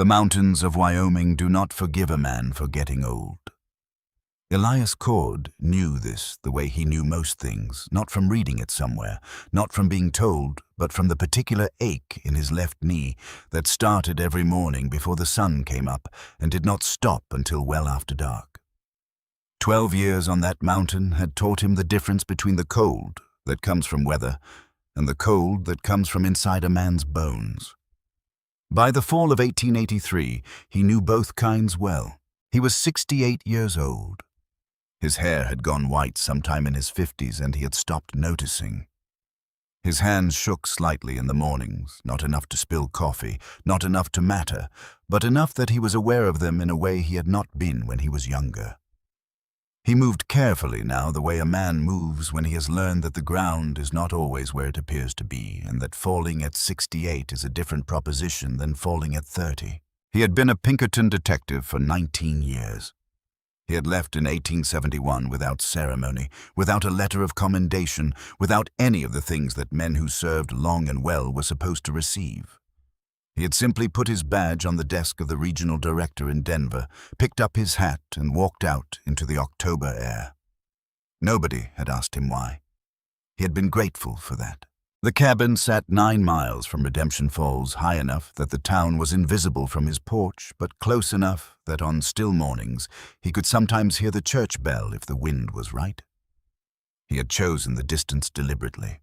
The mountains of Wyoming do not forgive a man for getting old. Elias Cord knew this the way he knew most things, not from reading it somewhere, not from being told, but from the particular ache in his left knee that started every morning before the sun came up and did not stop until well after dark. 12 years on that mountain had taught him the difference between the cold that comes from weather and the cold that comes from inside a man's bones. By the fall of 1883, he knew both kinds well. He was 68 years old. His hair had gone white sometime in his 50s, and he had stopped noticing. His hands shook slightly in the mornings, not enough to spill coffee, not enough to matter, but enough that he was aware of them in a way he had not been when he was younger. He moved carefully now, the way a man moves when he has learned that the ground is not always where it appears to be, and that falling at 68 is a different proposition than falling at 30. He had been a Pinkerton detective for 19 years. He had left in 1871 without ceremony, without a letter of commendation, without any of the things that men who served long and well were supposed to receive. He had simply put his badge on the desk of the regional director in Denver, picked up his hat, and walked out into the October air. Nobody had asked him why. He had been grateful for that. The cabin sat 9 miles from Redemption Falls, high enough that the town was invisible from his porch, but close enough that on still mornings he could sometimes hear the church bell if the wind was right. He had chosen the distance deliberately,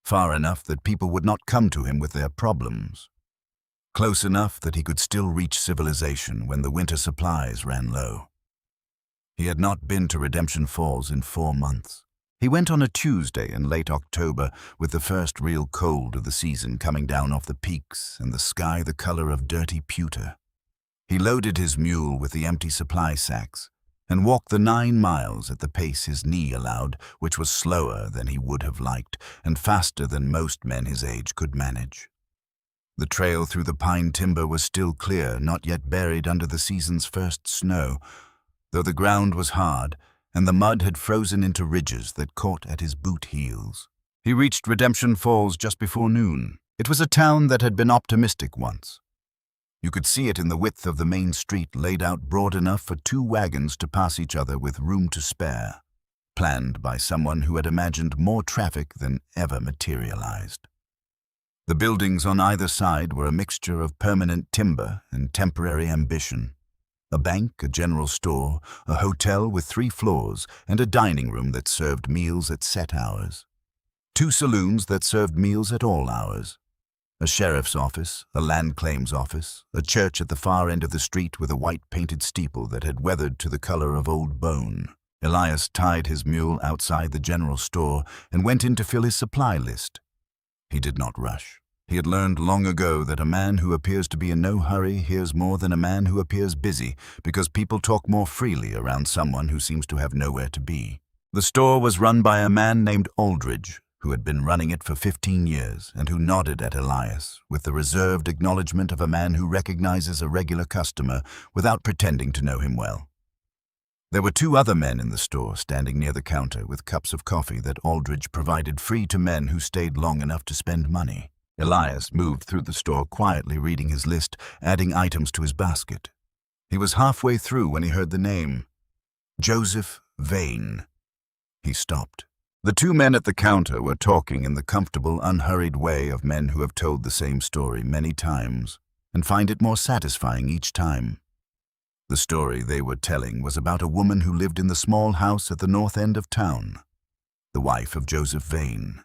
far enough that people would not come to him with their problems, close enough that he could still reach civilization when the winter supplies ran low. He had not been to Redemption Falls in 4 months. He went on a Tuesday in late October, with the first real cold of the season coming down off the peaks and the sky the color of dirty pewter. He loaded his mule with the empty supply sacks and walked the 9 miles at the pace his knee allowed, which was slower than he would have liked and faster than most men his age could manage. The trail through the pine timber was still clear, not yet buried under the season's first snow, though the ground was hard and the mud had frozen into ridges that caught at his boot heels. He reached Redemption Falls just before noon. It was a town that had been optimistic once. You could see it in the width of the main street, laid out broad enough for 2 wagons to pass each other with room to spare, planned by someone who had imagined more traffic than ever materialized. The buildings on either side were a mixture of permanent timber and temporary ambition. A bank, a general store, a hotel with 3 floors, and a dining room that served meals at set hours. 2 saloons that served meals at all hours. A sheriff's office, a land claims office, a church at the far end of the street with a white painted steeple that had weathered to the color of old bone. Elias tied his mule outside the general store and went in to fill his supply list. He did not rush. He had learned long ago that a man who appears to be in no hurry hears more than a man who appears busy, because people talk more freely around someone who seems to have nowhere to be. The store was run by a man named Aldridge, who had been running it for 15 years and who nodded at Elias with the reserved acknowledgement of a man who recognizes a regular customer without pretending to know him well. There were 2 other men in the store standing near the counter with cups of coffee that Aldridge provided free to men who stayed long enough to spend money. Elias moved through the store quietly, reading his list, adding items to his basket. He was halfway through when he heard the name. Joseph Vane. He stopped. The 2 men at the counter were talking in the comfortable, unhurried way of men who have told the same story many times and find it more satisfying each time. The story they were telling was about a woman who lived in the small house at the north end of town, the wife of Joseph Vane.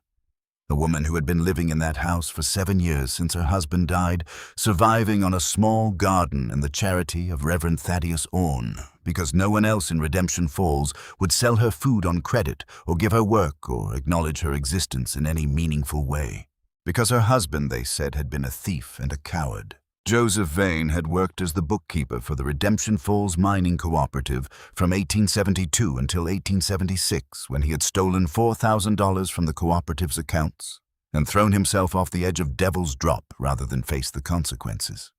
A woman who had been living in that house for 7 years since her husband died, surviving on a small garden and the charity of Reverend Thaddeus Orne, because no one else in Redemption Falls would sell her food on credit or give her work or acknowledge her existence in any meaningful way. Because her husband, they said, had been a thief and a coward. Joseph Vane had worked as the bookkeeper for the Redemption Falls Mining Cooperative from 1872 until 1876, when he had stolen $4,000 from the cooperative's accounts and thrown himself off the edge of Devil's Drop rather than face the consequences.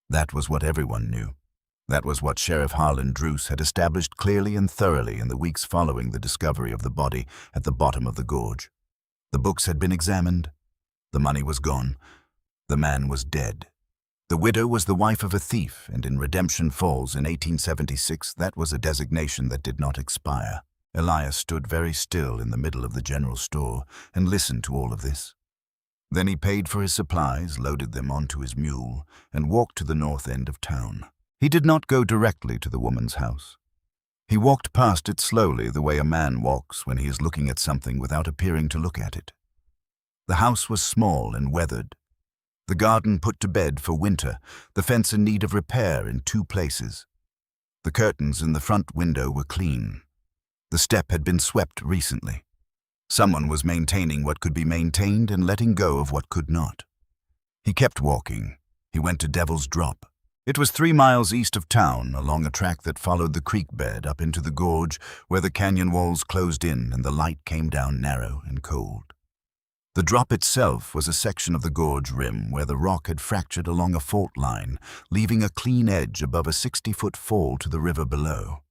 That was what everyone knew. That was what Sheriff Harlan Druce had established clearly and thoroughly in the weeks following the discovery of the body at the bottom of the gorge. The books had been examined. The money was gone. The man was dead. The widow was the wife of a thief, and in Redemption Falls in 1876, that was a designation that did not expire. Elias stood very still in the middle of the general store and listened to all of this. Then he paid for his supplies, loaded them onto his mule, and walked to the north end of town. He did not go directly to the woman's house. He walked past it slowly, the way a man walks when he is looking at something without appearing to look at it. The house was small and weathered. The garden put to bed for winter, the fence in need of repair in 2 places. The curtains in the front window were clean. The step had been swept recently. Someone was maintaining what could be maintained and letting go of what could not. He kept walking. He went to Devil's Drop. It was 3 miles east of town, along a track that followed the creek bed up into the gorge, where the canyon walls closed in and the light came down narrow and cold. The drop itself was a section of the gorge rim where the rock had fractured along a fault line, leaving a clean edge above a 60-foot fall to the river below.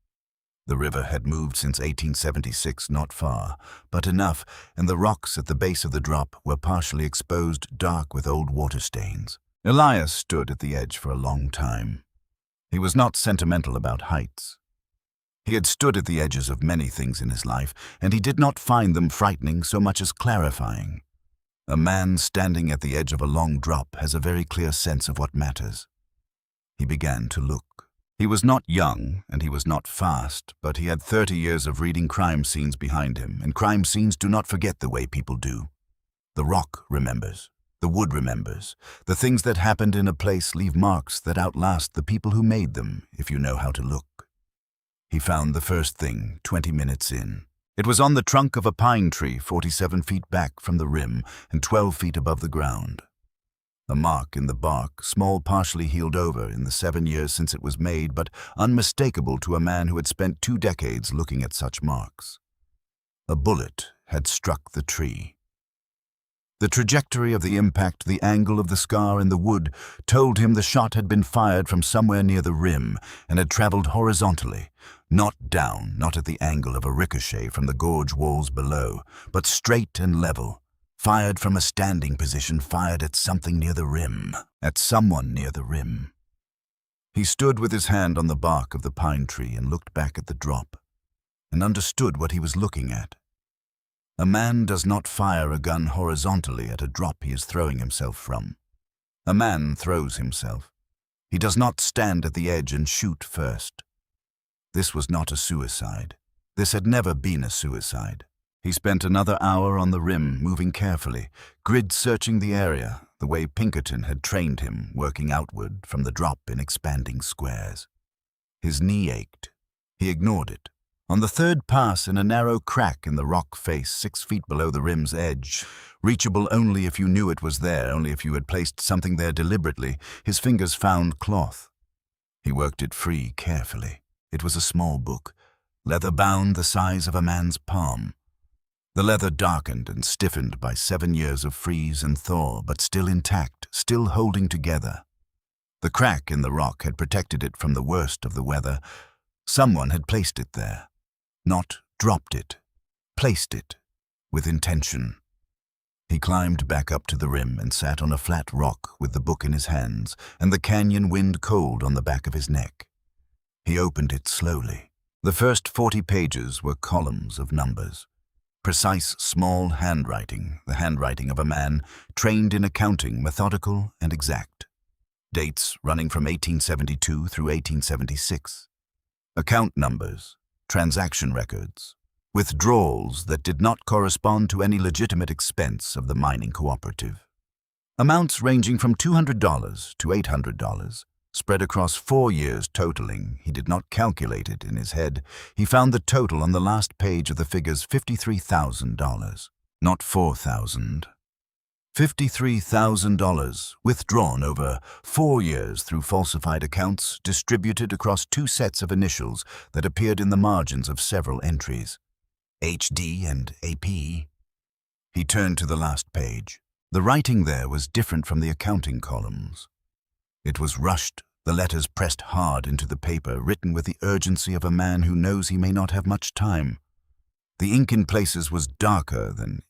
The river had moved since 1876, not far, but enough, and the rocks at the base of the drop were partially exposed, dark with old water stains. Elias stood at the edge for a long time. He was not sentimental about heights. He had stood at the edges of many things in his life, and he did not find them frightening so much as clarifying. A man standing at the edge of a long drop has a very clear sense of what matters. He began to look. He was not young, and he was not fast, but he had 30 years of reading crime scenes behind him, and crime scenes do not forget the way people do. The rock remembers. The wood remembers. The things that happened in a place leave marks that outlast the people who made them, if you know how to look. He found the first thing 20 minutes in. It was on the trunk of a pine tree 47 feet back from the rim and 12 feet above the ground. A mark in the bark, small, partially healed over in the 7 years since it was made, but unmistakable to a man who had spent 2 decades looking at such marks. A bullet had struck the tree. The trajectory of the impact, the angle of the scar in the wood, told him the shot had been fired from somewhere near the rim and had traveled horizontally, not down, not at the angle of a ricochet from the gorge walls below, but straight and level, fired from a standing position, fired at something near the rim, at someone near the rim. He stood with his hand on the bark of the pine tree and looked back at the drop, and understood what he was looking at. A man does not fire a gun horizontally at a drop he is throwing himself from. A man throws himself. He does not stand at the edge and shoot first. This was not a suicide. This had never been a suicide. He spent another hour on the rim, moving carefully, grid-searching the area, the way Pinkerton had trained him, working outward from the drop in expanding squares. His knee ached. He ignored it. On the 3rd pass, in a narrow crack in the rock face 6 feet below the rim's edge, reachable only if you knew it was there, only if you had placed something there deliberately, his fingers found cloth. He worked it free carefully. It was a small book, leather-bound the size of a man's palm. The leather darkened and stiffened by 7 years of freeze and thaw, but still intact, still holding together. The crack in the rock had protected it from the worst of the weather. Someone had placed it there. Not dropped it, placed it, with intention. He climbed back up to the rim and sat on a flat rock with the book in his hands and the canyon wind cold on the back of his neck. He opened it slowly. The first 40 pages were columns of numbers. Precise, small handwriting, the handwriting of a man trained in accounting, methodical and exact. Dates running from 1872 through 1876. Account numbers. Transaction records, withdrawals that did not correspond to any legitimate expense of the mining cooperative. Amounts ranging from $200 to $800, spread across 4 years totaling. He did not calculate it in his head. He found the total on the last page of the figures $53,000, not $4,000. $53,000 withdrawn over 4 years through falsified accounts distributed across 2 sets of initials that appeared in the margins of several entries, HD and AP. He turned to the last page. The writing there was different from the accounting columns. It was rushed, the letters pressed hard into the paper, written with the urgency of a man who knows he may not have much time. The ink in places was darker than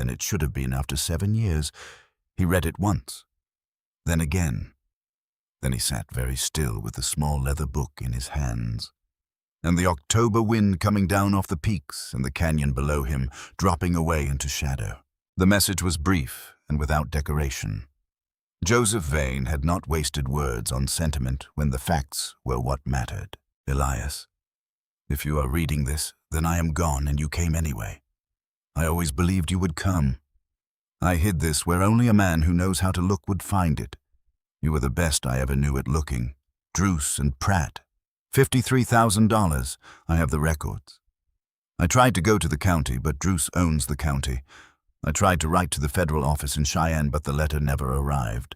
it should have been after 7 years. He read it once, then again. Then he sat very still with the small leather book in his hands, and the October wind coming down off the peaks and the canyon below him, dropping away into shadow. The message was brief and without decoration. Joseph Vane had not wasted words on sentiment when the facts were what mattered. Elias, if you are reading this, then I am gone and you came anyway. I always believed you would come. I hid this where only a man who knows how to look would find it. You were the best I ever knew at looking. Druce and Pratt. $53,000. I have the records. I tried to go to the county, but Druce owns the county. I tried to write to the federal office in Cheyenne, but the letter never arrived.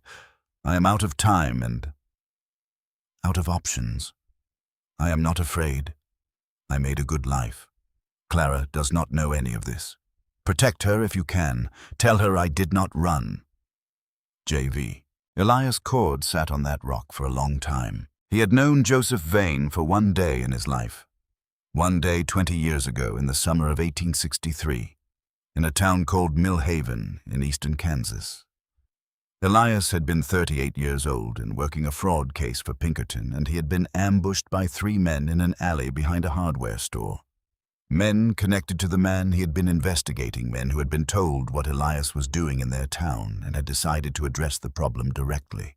I am out of time and out of options. I am not afraid. I made a good life. Clara does not know any of this. Protect her if you can. Tell her I did not run. J.V. Elias Cord sat on that rock for a long time. He had known Joseph Vane for one day in his life. One day 20 years ago in the summer of 1863, in a town called Mill Haven in eastern Kansas. Elias had been 38 years old and working a fraud case for Pinkerton, and he had been ambushed by 3 men in an alley behind a hardware store. Men connected to the man he had been investigating, men who had been told what Elias was doing in their town and had decided to address the problem directly.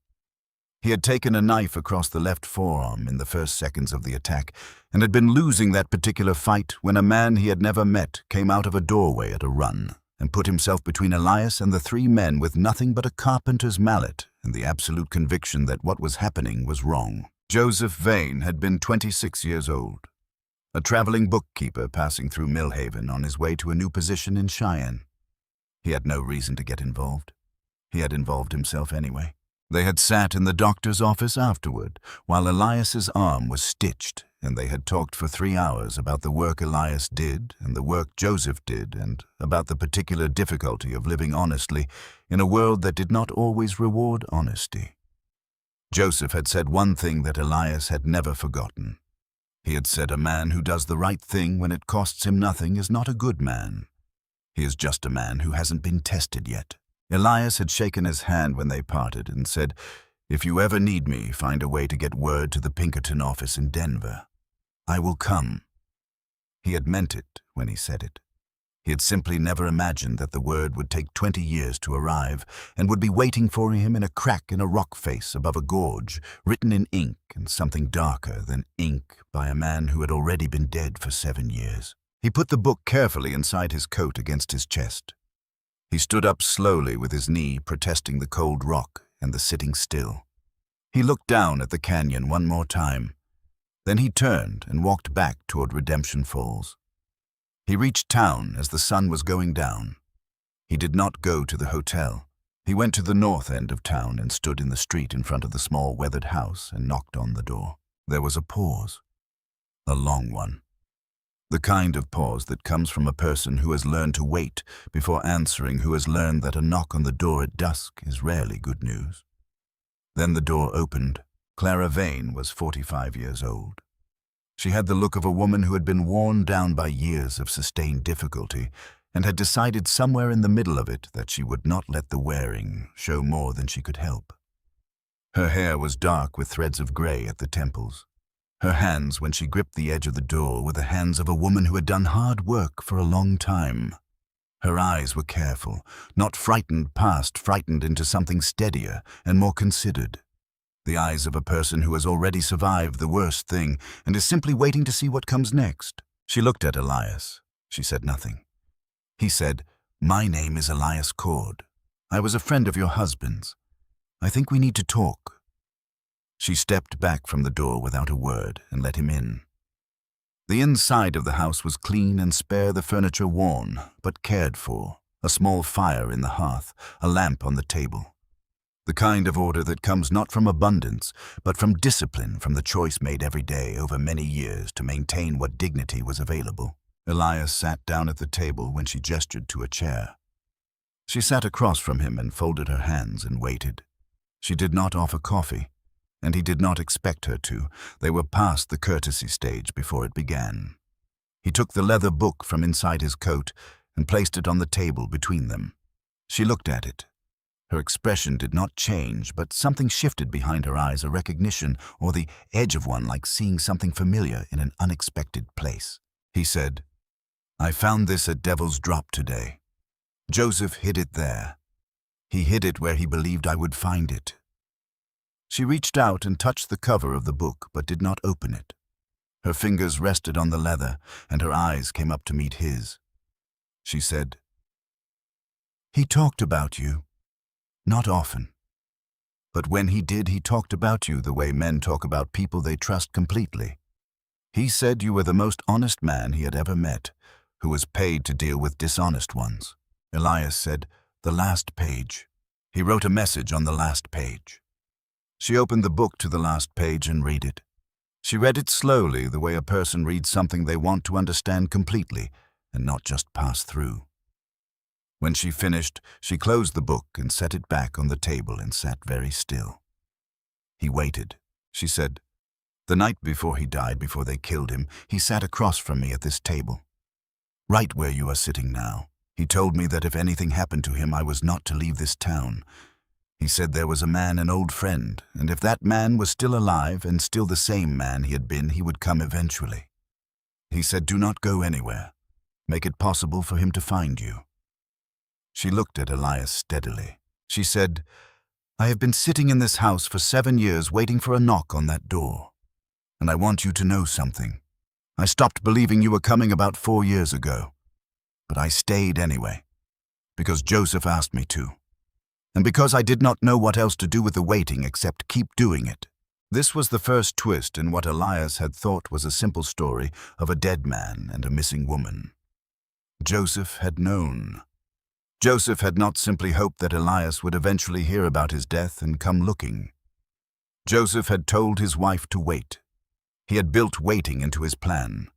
He had taken a knife across the left forearm in the first seconds of the attack and had been losing that particular fight when a man he had never met came out of a doorway at a run and put himself between Elias and the 3 men with nothing but a carpenter's mallet and the absolute conviction that what was happening was wrong. Joseph Vane had been 26 years old, a traveling bookkeeper passing through Mill Haven on his way to a new position in Cheyenne. He had no reason to get involved. He had involved himself anyway. They had sat in the doctor's office afterward, while Elias's arm was stitched, and they had talked for 3 hours about the work Elias did and the work Joseph did, and about the particular difficulty of living honestly in a world that did not always reward honesty. Joseph had said one thing that Elias had never forgotten. He had said a man who does the right thing when it costs him nothing is not a good man. He is just a man who hasn't been tested yet. Elias had shaken his hand when they parted and said, "If you ever need me, find a way to get word to the Pinkerton office in Denver. I will come." He had meant it when he said it. He had simply never imagined that the word would take 20 years to arrive and would be waiting for him in a crack in a rock face above a gorge, written in ink and something darker than ink by a man who had already been dead for 7 years. He put the book carefully inside his coat against his chest. He stood up slowly with his knee protesting the cold rock and the sitting still. He looked down at the canyon one more time. Then he turned and walked back toward Redemption Falls. He reached town as the sun was going down. He did not go to the hotel. He went to the north end of town and stood in the street in front of the small weathered house and knocked on the door. There was a pause, a long one. The kind of pause that comes from a person who has learned to wait before answering, who has learned that a knock on the door at dusk is rarely good news. Then the door opened. Clara Vane was 45 years old. She had the look of a woman who had been worn down by years of sustained difficulty and had decided somewhere in the middle of it that she would not let the wearing show more than she could help. Her hair was dark with threads of gray at the temples. Her hands, when she gripped the edge of the door, were the hands of a woman who had done hard work for a long time. Her eyes were careful, not frightened past, frightened into something steadier and more considered. The eyes of a person who has already survived the worst thing and is simply waiting to see what comes next. She looked at Elias. She said nothing. He said, "My name is Elias Cord. I was a friend of your husband's. I think we need to talk." She stepped back from the door without a word and let him in. The inside of the house was clean and spare, the furniture worn, but cared for, a small fire in the hearth, a lamp on the table. The kind of order that comes not from abundance, but from discipline, from the choice made every day over many years to maintain what dignity was available. Elias sat down at the table when she gestured to a chair. She sat across from him and folded her hands and waited. She did not offer coffee, and he did not expect her to. They were past the courtesy stage before it began. He took the leather book from inside his coat and placed it on the table between them. She looked at it. Her expression did not change, but something shifted behind her eyes, a recognition or the edge of one, like seeing something familiar in an unexpected place. He said, "I found this at Devil's Drop today. Joseph hid it there. He hid it where he believed I would find it." She reached out and touched the cover of the book, but did not open it. Her fingers rested on the leather, and her eyes came up to meet his. She said, "He talked about you. Not often. But when he did, he talked about you the way men talk about people they trust completely. He said you were the most honest man he had ever met, who was paid to deal with dishonest ones." Elias said, "The last page. He wrote a message on the last page." She opened the book to the last page and read it. She read it slowly, the way a person reads something they want to understand completely and not just pass through. When she finished, she closed the book and set it back on the table and sat very still. He waited. She said, "The night before he died, before they killed him, he sat across from me at this table, right where you are sitting now. He told me that if anything happened to him, I was not to leave this town. He said there was a man, an old friend, and if that man was still alive and still the same man he had been, he would come eventually. He said, do not go anywhere. Make it possible for him to find you." She looked at Elias steadily. She said, "I have been sitting in this house for 7 years waiting for a knock on that door. And I want you to know something. I stopped believing you were coming about 4 years ago. But I stayed anyway, because Joseph asked me to. And because I did not know what else to do with the waiting except keep doing it." This was the first twist in what Elias had thought was a simple story of a dead man and a missing woman. Joseph had known. Joseph had not simply hoped that Elias would eventually hear about his death and come looking. Joseph had told his wife to wait. He had built waiting into his plan.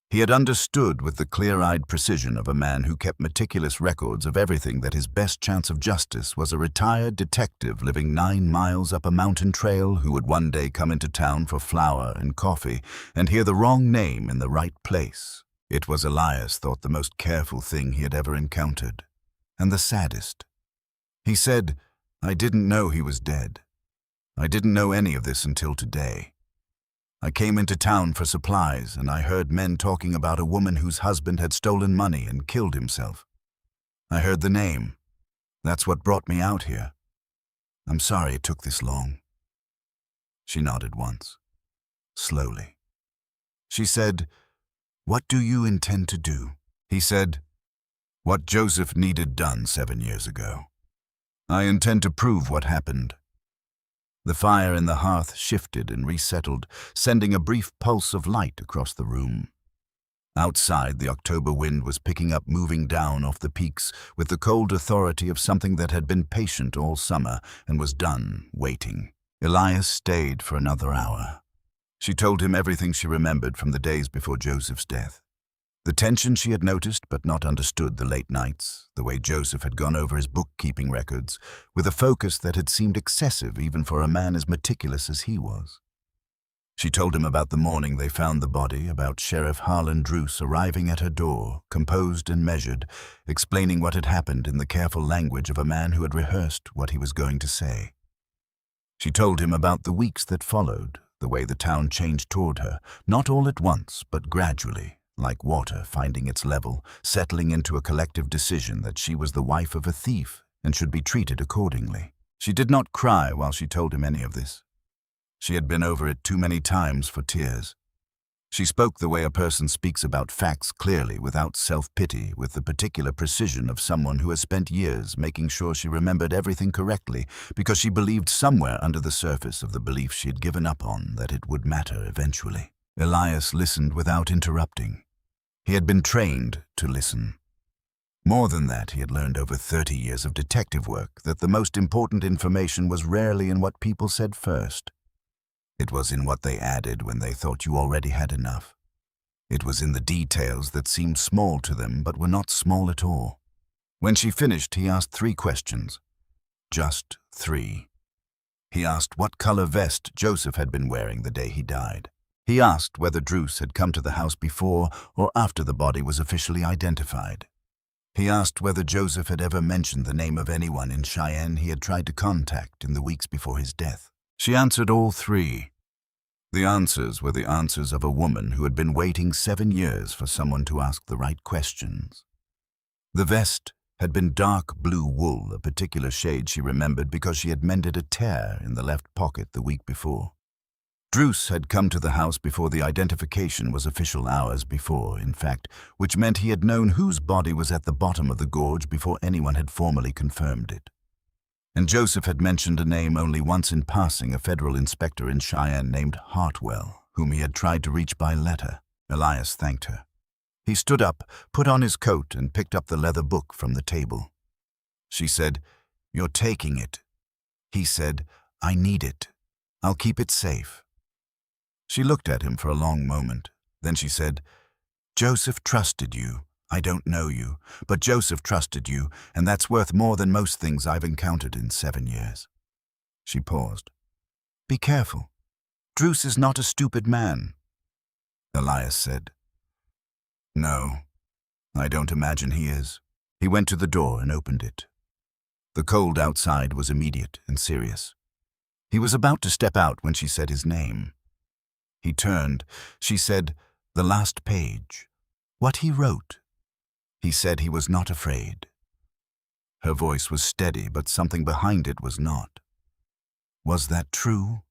He had understood with the clear-eyed precision of a man who kept meticulous records of everything that his best chance of justice was a retired detective living 9 miles up a mountain trail who would one day come into town for flour and coffee and hear the wrong name in the right place. It was, Elias thought, the most careful thing he had ever encountered. And the saddest. He said, "I didn't know he was dead. I didn't know any of this until today. I came into town for supplies, and I heard men talking about a woman whose husband had stolen money and killed himself. I heard the name. That's what brought me out here. I'm sorry it took this long." She nodded once, slowly. She said, "What do you intend to do?" He said, "What Joseph needed done 7 years ago. I intend to prove what happened." The fire in the hearth shifted and resettled, sending a brief pulse of light across the room. Outside, the October wind was picking up, moving down off the peaks with the cold authority of something that had been patient all summer and was done waiting. Elias stayed for another hour. She told him everything she remembered from the days before Joseph's death. The tension she had noticed but not understood, the late nights, the way Joseph had gone over his bookkeeping records, with a focus that had seemed excessive even for a man as meticulous as he was. She told him about the morning they found the body, about Sheriff Harlan Druce arriving at her door, composed and measured, explaining what had happened in the careful language of a man who had rehearsed what he was going to say. She told him about the weeks that followed, the way the town changed toward her, not all at once, but gradually, like water finding its level, settling into a collective decision that she was the wife of a thief and should be treated accordingly. She did not cry while she told him any of this. She had been over it too many times for tears. She spoke the way a person speaks about facts clearly, without self-pity, with the particular precision of someone who has spent years making sure she remembered everything correctly because she believed somewhere under the surface of the belief she had given up on that it would matter eventually. Elias listened without interrupting. He had been trained to listen. More than that, he had learned over 30 years of detective work that the most important information was rarely in what people said first. It was in what they added when they thought you already had enough. It was in the details that seemed small to them but were not small at all. When she finished, he asked 3 questions. Just 3. He asked what color vest Joseph had been wearing the day he died. He asked whether Druce had come to the house before or after the body was officially identified. He asked whether Joseph had ever mentioned the name of anyone in Cheyenne he had tried to contact in the weeks before his death. She answered all three. The answers were the answers of a woman who had been waiting 7 years for someone to ask the right questions. The vest had been dark blue wool, a particular shade she remembered because she had mended a tear in the left pocket the week before. Druce had come to the house before the identification was official, hours before, in fact, which meant he had known whose body was at the bottom of the gorge before anyone had formally confirmed it. And Joseph had mentioned a name only once in passing, a federal inspector in Cheyenne named Hartwell, whom he had tried to reach by letter. Elias thanked her. He stood up, put on his coat, and picked up the leather book from the table. She said, "You're taking it." He said, "I need it. I'll keep it safe." She looked at him for a long moment. Then she said, "Joseph trusted you. I don't know you, but Joseph trusted you, and that's worth more than most things I've encountered in 7 years." She paused. "Be careful. Druce is not a stupid man." Elias said, "No, I don't imagine he is." He went to the door and opened it. The cold outside was immediate and serious. He was about to step out when she said his name. He turned. She said, "The last page. What he wrote." He said he was not afraid. Her voice was steady, but something behind it was not. "Was that true?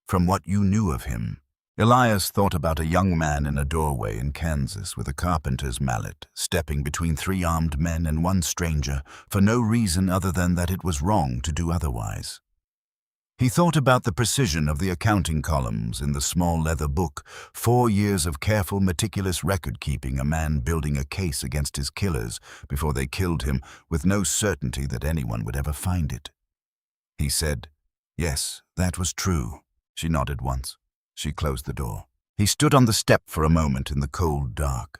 From what you knew of him?" Elias thought about a young man in a doorway in Kansas with a carpenter's mallet, stepping between 3 armed men and 1 stranger, for no reason other than that it was wrong to do otherwise. He thought about the precision of the accounting columns in the small leather book, 4 years of careful, meticulous record-keeping, a man building a case against his killers before they killed him with no certainty that anyone would ever find it. He said, "Yes, that was true." She nodded once. She closed the door. He stood on the step for a moment in the cold dark.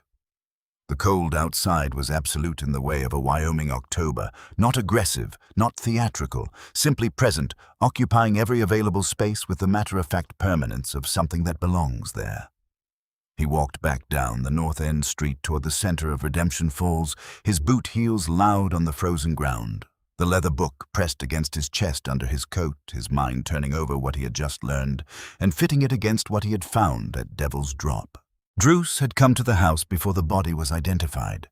The cold outside was absolute in the way of a Wyoming October, not aggressive, not theatrical, simply present, occupying every available space with the matter-of-fact permanence of something that belongs there. He walked back down the north end street toward the center of Redemption Falls, his boot heels loud on the frozen ground, the leather book pressed against his chest under his coat, his mind turning over what he had just learned and fitting it against what he had found at Devil's Drop. Druce had come to the house before the body was identified.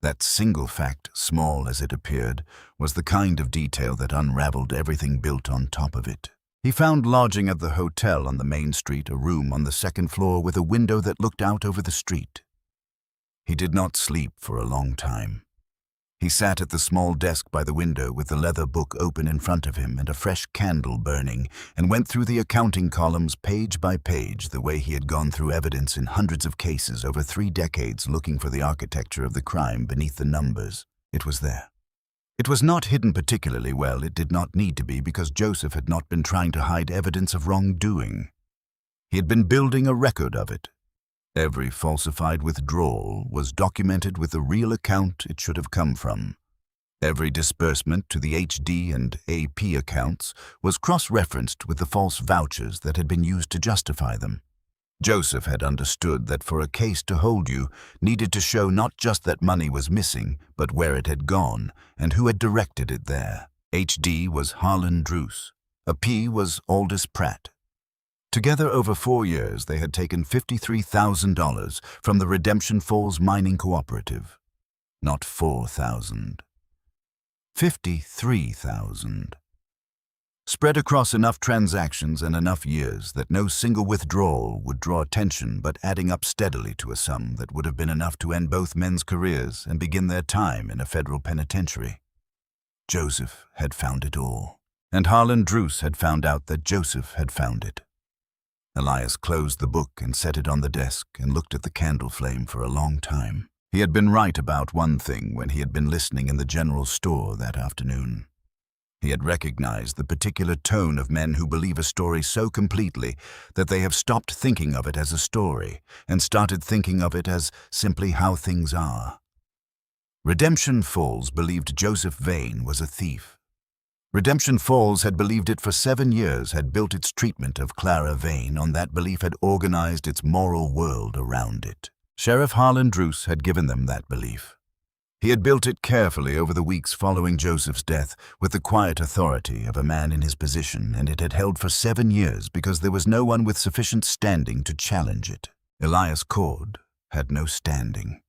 That single fact, small as it appeared, was the kind of detail that unraveled everything built on top of it. He found lodging at the hotel on the main street, a room on the 2nd floor with a window that looked out over the street. He did not sleep for a long time. He sat at the small desk by the window with the leather book open in front of him and a fresh candle burning, and went through the accounting columns page by page the way he had gone through evidence in hundreds of cases over 3 decades, looking for the architecture of the crime beneath the numbers. It was there. It was not hidden particularly well. It did not need to be, because Joseph had not been trying to hide evidence of wrongdoing. He had been building a record of it. Every falsified withdrawal was documented with the real account it should have come from. Every disbursement to the HD and AP accounts was cross-referenced with the false vouchers that had been used to justify them. Joseph had understood that for a case to hold you needed to show not just that money was missing, but where it had gone and who had directed it there. HD was Harlan Druce. A P was Aldous Pratt. Together over 4 years, they had taken $53,000 from the Redemption Falls Mining Cooperative. Not 4,000. 53,000. Spread across enough transactions and enough years that no single withdrawal would draw attention, but adding up steadily to a sum that would have been enough to end both men's careers and begin their time in a federal penitentiary. Joseph had found it all. And Harlan Druce had found out that Joseph had found it. Elias closed the book and set it on the desk and looked at the candle flame for a long time. He had been right about one thing when he had been listening in the general store that afternoon. He had recognized the particular tone of men who believe a story so completely that they have stopped thinking of it as a story and started thinking of it as simply how things are. Redemption Falls believed Joseph Vane was a thief. Redemption Falls had believed it for 7 years, had built its treatment of Clara Vane on that belief, had organized its moral world around it. Sheriff Harlan Druce had given them that belief. He had built it carefully over the weeks following Joseph's death, with the quiet authority of a man in his position, and it had held for 7 years because there was no one with sufficient standing to challenge it. Elias Cord had no standing.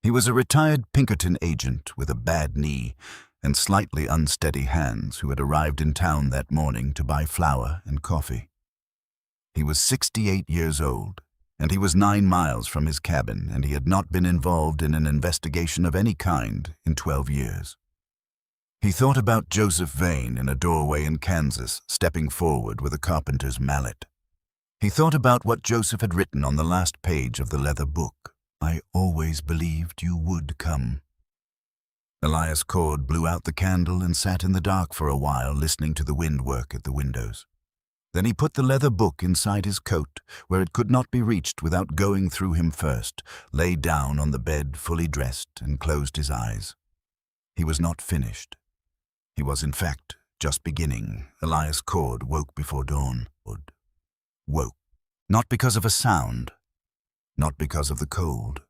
He was a retired Pinkerton agent with a bad knee and slightly unsteady hands who had arrived in town that morning to buy flour and coffee. He was 68 years old, and he was 9 miles from his cabin, and he had not been involved in an investigation of any kind in 12 years. He thought about Joseph Vane in a doorway in Kansas, stepping forward with a carpenter's mallet. He thought about what Joseph had written on the last page of the leather book. "I always believed you would come." Elias Cord blew out the candle and sat in the dark for a while, listening to the wind work at the windows. Then he put the leather book inside his coat, where it could not be reached without going through him first, lay down on the bed fully dressed, and closed his eyes. He was not finished. He was, in fact, just beginning. Elias Cord woke before dawn. Woke. Not because of a sound. Not because of the cold.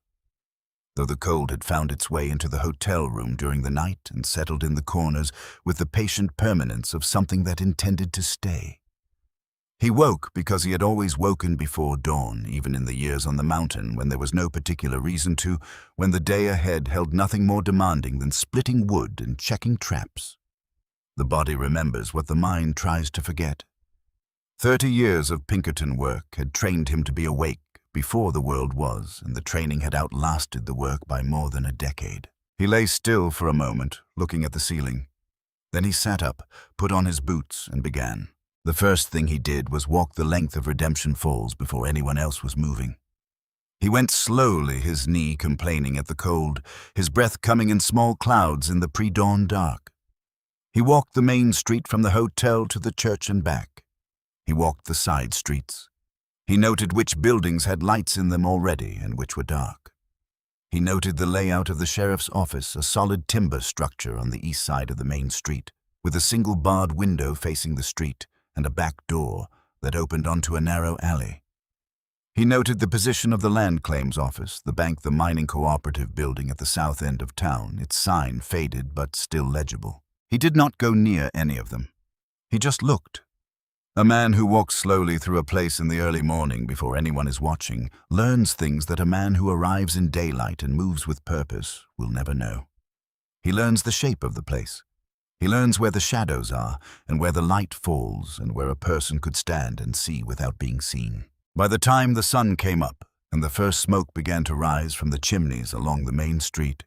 Though the cold had found its way into the hotel room during the night and settled in the corners with the patient permanence of something that intended to stay. He woke because he had always woken before dawn, even in the years on the mountain when there was no particular reason to, when the day ahead held nothing more demanding than splitting wood and checking traps. The body remembers what the mind tries to forget. 30 years of Pinkerton work had trained him to be awake before the world was, and the training had outlasted the work by more than a decade. He lay still for a moment, looking at the ceiling. Then he sat up, put on his boots, and began. The first thing he did was walk the length of Redemption Falls before anyone else was moving. He went slowly, his knee complaining at the cold, his breath coming in small clouds in the pre-dawn dark. He walked the main street from the hotel to the church and back. He walked the side streets. He noted which buildings had lights in them already and which were dark. He noted the layout of the sheriff's office, a solid timber structure on the east side of the main street, with a single barred window facing the street and a back door that opened onto a narrow alley. He noted the position of the land claims office, the bank, the mining cooperative building at the south end of town, its sign faded but still legible. He did not go near any of them. He just looked. A man who walks slowly through a place in the early morning before anyone is watching learns things that a man who arrives in daylight and moves with purpose will never know. He learns the shape of the place. He learns where the shadows are and where the light falls and where a person could stand and see without being seen. By the time the sun came up and the first smoke began to rise from the chimneys along the main street,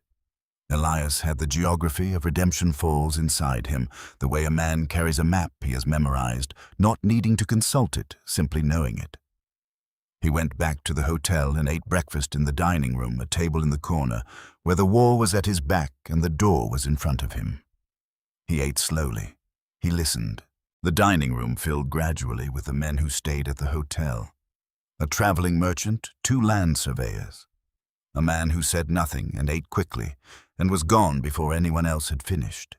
Elias had the geography of Redemption Falls inside him, the way a man carries a map he has memorized, not needing to consult it, simply knowing it. He went back to the hotel and ate breakfast in the dining room, a table in the corner, where the wall was at his back and the door was in front of him. He ate slowly. He listened. The dining room filled gradually with the men who stayed at the hotel. A traveling merchant, 2 land surveyors. A man who said nothing and ate quickly and was gone before anyone else had finished.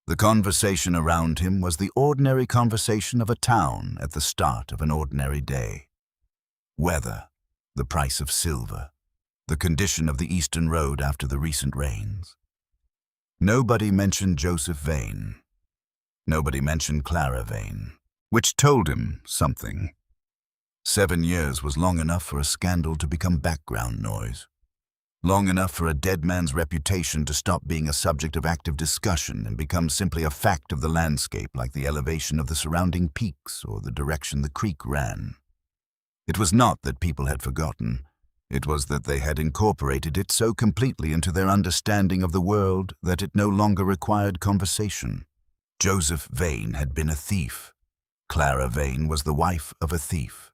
The conversation around him was the ordinary conversation of a town at the start of an ordinary day. Weather, the price of silver, the condition of the eastern road after the recent rains. Nobody mentioned Joseph Vane. Nobody mentioned Clara Vane, which told him something. 7 years was long enough for a scandal to become background noise. Long enough for a dead man's reputation to stop being a subject of active discussion and become simply a fact of the landscape, like the elevation of the surrounding peaks or the direction the creek ran. It was not that people had forgotten. It was that they had incorporated it so completely into their understanding of the world that it no longer required conversation. Joseph Vane had been a thief. Clara Vane was the wife of a thief.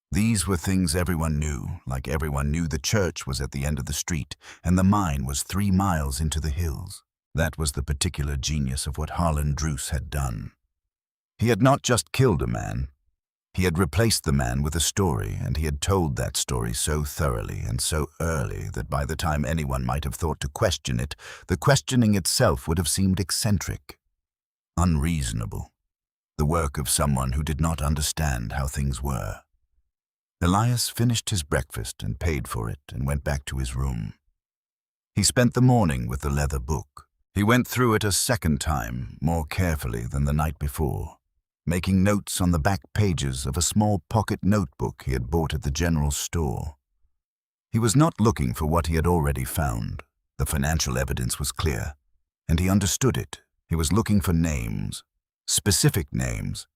These were things everyone knew, like everyone knew the church was at the end of the street and the mine was 3 miles into the hills. That was the particular genius of what Harlan Druce had done. He had not just killed a man. He had replaced the man with a story, and he had told that story so thoroughly and so early that by the time anyone might have thought to question it, the questioning itself would have seemed eccentric, unreasonable, the work of someone who did not understand how things were. Elias finished his breakfast and paid for it and went back to his room. He spent the morning with the leather book. He went through it a second time, more carefully than the night before, making notes on the back pages of a small pocket notebook he had bought at the general store. He was not looking for what he had already found. The financial evidence was clear, and he understood it. He was looking for names, specific names,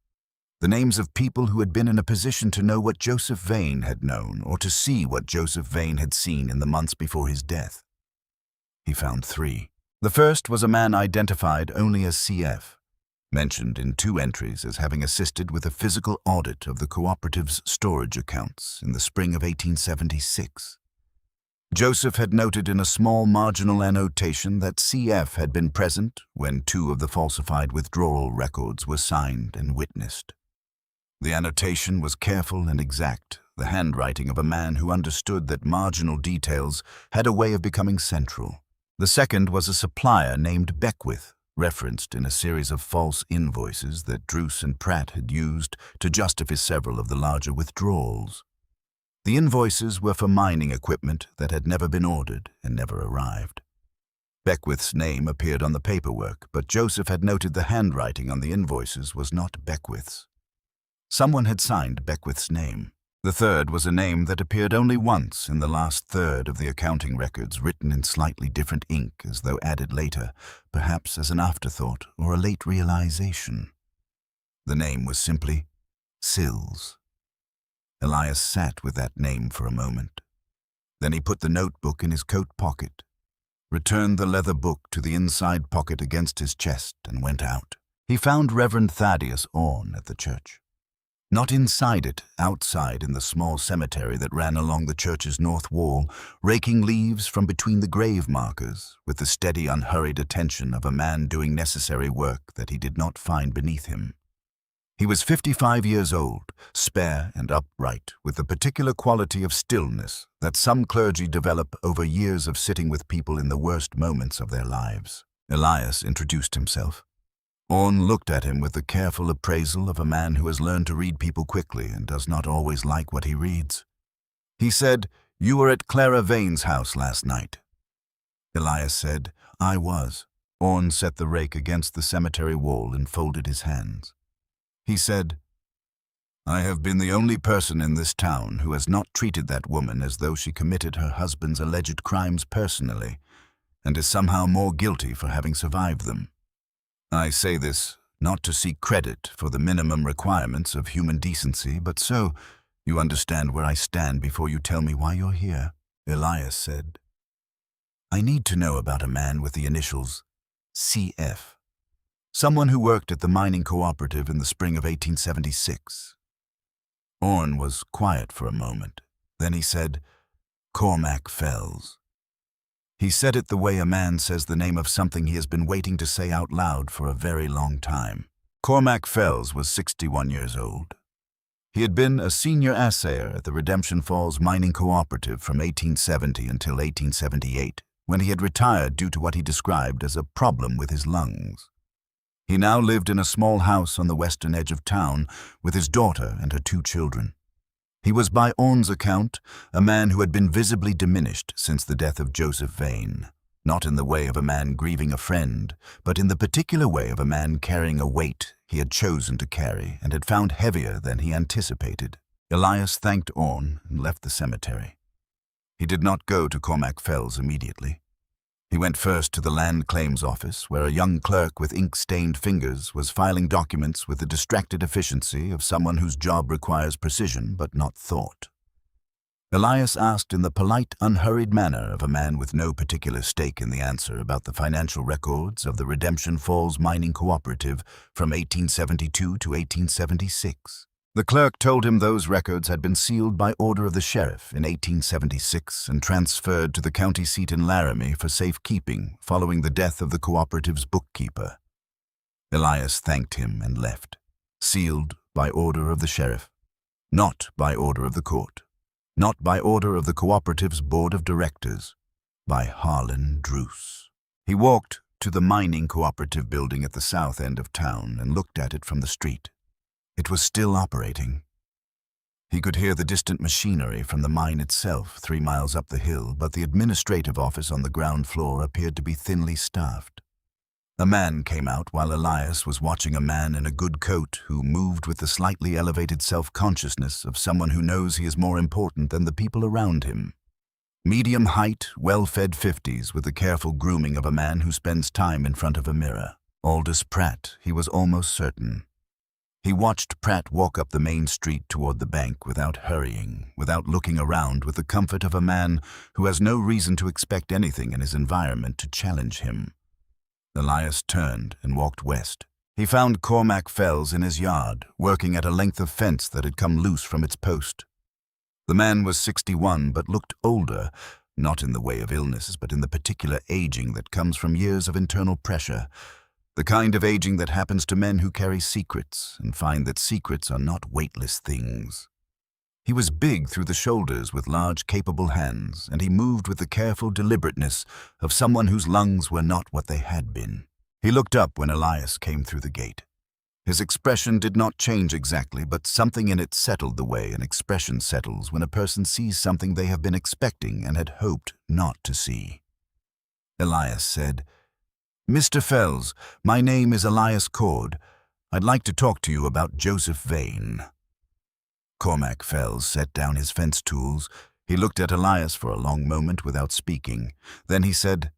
the names of people who had been in a position to know what Joseph Vane had known or to see what Joseph Vane had seen in the months before his death. He found 3. The first was a man identified only as CF, mentioned in 2 entries as having assisted with a physical audit of the cooperative's storage accounts in the spring of 1876. Joseph had noted in a small marginal annotation that CF had been present when 2 of the falsified withdrawal records were signed and witnessed. The annotation was careful and exact, the handwriting of a man who understood that marginal details had a way of becoming central. The second was a supplier named Beckwith, referenced in a series of false invoices that Druce and Pratt had used to justify several of the larger withdrawals. The invoices were for mining equipment that had never been ordered and never arrived. Beckwith's name appeared on the paperwork, but Joseph had noted the handwriting on the invoices was not Beckwith's. Someone had signed Beckwith's name. The third was a name that appeared only once in the last third of the accounting records, written in slightly different ink as though added later, perhaps as an afterthought or a late realization. The name was simply Sills. Elias sat with that name for a moment. Then he put the notebook in his coat pocket, returned the leather book to the inside pocket against his chest, and went out. He found Reverend Thaddeus Orne at the church. Not inside it, outside in the small cemetery that ran along the church's north wall, raking leaves from between the grave markers, with the steady, unhurried attention of a man doing necessary work that he did not find beneath him. He was 55 years old, spare and upright, with the particular quality of stillness that some clergy develop over years of sitting with people in the worst moments of their lives. Elias introduced himself. Orne looked at him with the careful appraisal of a man who has learned to read people quickly and does not always like what he reads. He said, "You were at Clara Vane's house last night." Elias said, "I was." Orne set the rake against the cemetery wall and folded his hands. He said, "I have been the only person in this town who has not treated that woman as though she committed her husband's alleged crimes personally, and is somehow more guilty for having survived them. I say this not to seek credit for the minimum requirements of human decency, but so you understand where I stand before you tell me why you're here." Elias said, "I need to know about a man with the initials CF. Someone who worked at the mining cooperative in the spring of 1876. Orne was quiet for a moment. Then he said, "Cormac Fells." He said it the way a man says the name of something he has been waiting to say out loud for a very long time. Cormac Fells was 61 years old. He had been a senior assayer at the Redemption Falls Mining Cooperative from 1870 until 1878, when he had retired due to what he described as a problem with his lungs. He now lived in a small house on the western edge of town with his daughter and her 2 children. He was, by Orne's account, a man who had been visibly diminished since the death of Joseph Vane, not in the way of a man grieving a friend, but in the particular way of a man carrying a weight he had chosen to carry and had found heavier than he anticipated. Elias thanked Orne and left the cemetery. He did not go to Cormac Fells immediately. He went first to the land claims office, where a young clerk with ink-stained fingers was filing documents with the distracted efficiency of someone whose job requires precision but not thought. Elias asked in the polite, unhurried manner of a man with no particular stake in the answer about the financial records of the Redemption Falls Mining Cooperative from 1872 to 1876. The clerk told him those records had been sealed by order of the sheriff in 1876 and transferred to the county seat in Laramie for safekeeping following the death of the cooperative's bookkeeper. Elias thanked him and left, sealed by order of the sheriff, not by order of the court, not by order of the cooperative's board of directors, by Harlan Druce. He walked to the mining cooperative building at the south end of town and looked at it from the street. It was still operating. He could hear the distant machinery from the mine itself 3 miles up the hill, but the administrative office on the ground floor appeared to be thinly staffed. A man came out while Elias was watching a man in a good coat who moved with the slightly elevated self-consciousness of someone who knows he is more important than the people around him. Medium height, well-fed 50s with the careful grooming of a man who spends time in front of a mirror. Aldous Pratt, he was almost certain. He watched Pratt walk up the main street toward the bank without hurrying, without looking around, with the comfort of a man who has no reason to expect anything in his environment to challenge him. Elias turned and walked west. He found Cormac Fells in his yard, working at a length of fence that had come loose from its post. The man was 61 but looked older, not in the way of illness, but in the particular aging that comes from years of internal pressure, the kind of aging that happens to men who carry secrets and find that secrets are not weightless things. He was big through the shoulders with large, capable hands, and he moved with the careful deliberateness of someone whose lungs were not what they had been. He looked up when Elias came through the gate. His expression did not change exactly, but something in it settled the way an expression settles when a person sees something they have been expecting and had hoped not to see. Elias said, "Mr. Fells, my name is Elias Cord. I'd like to talk to you about Joseph Vane." Cormac Fells set down his fence tools. He looked at Elias for a long moment without speaking. Then he said,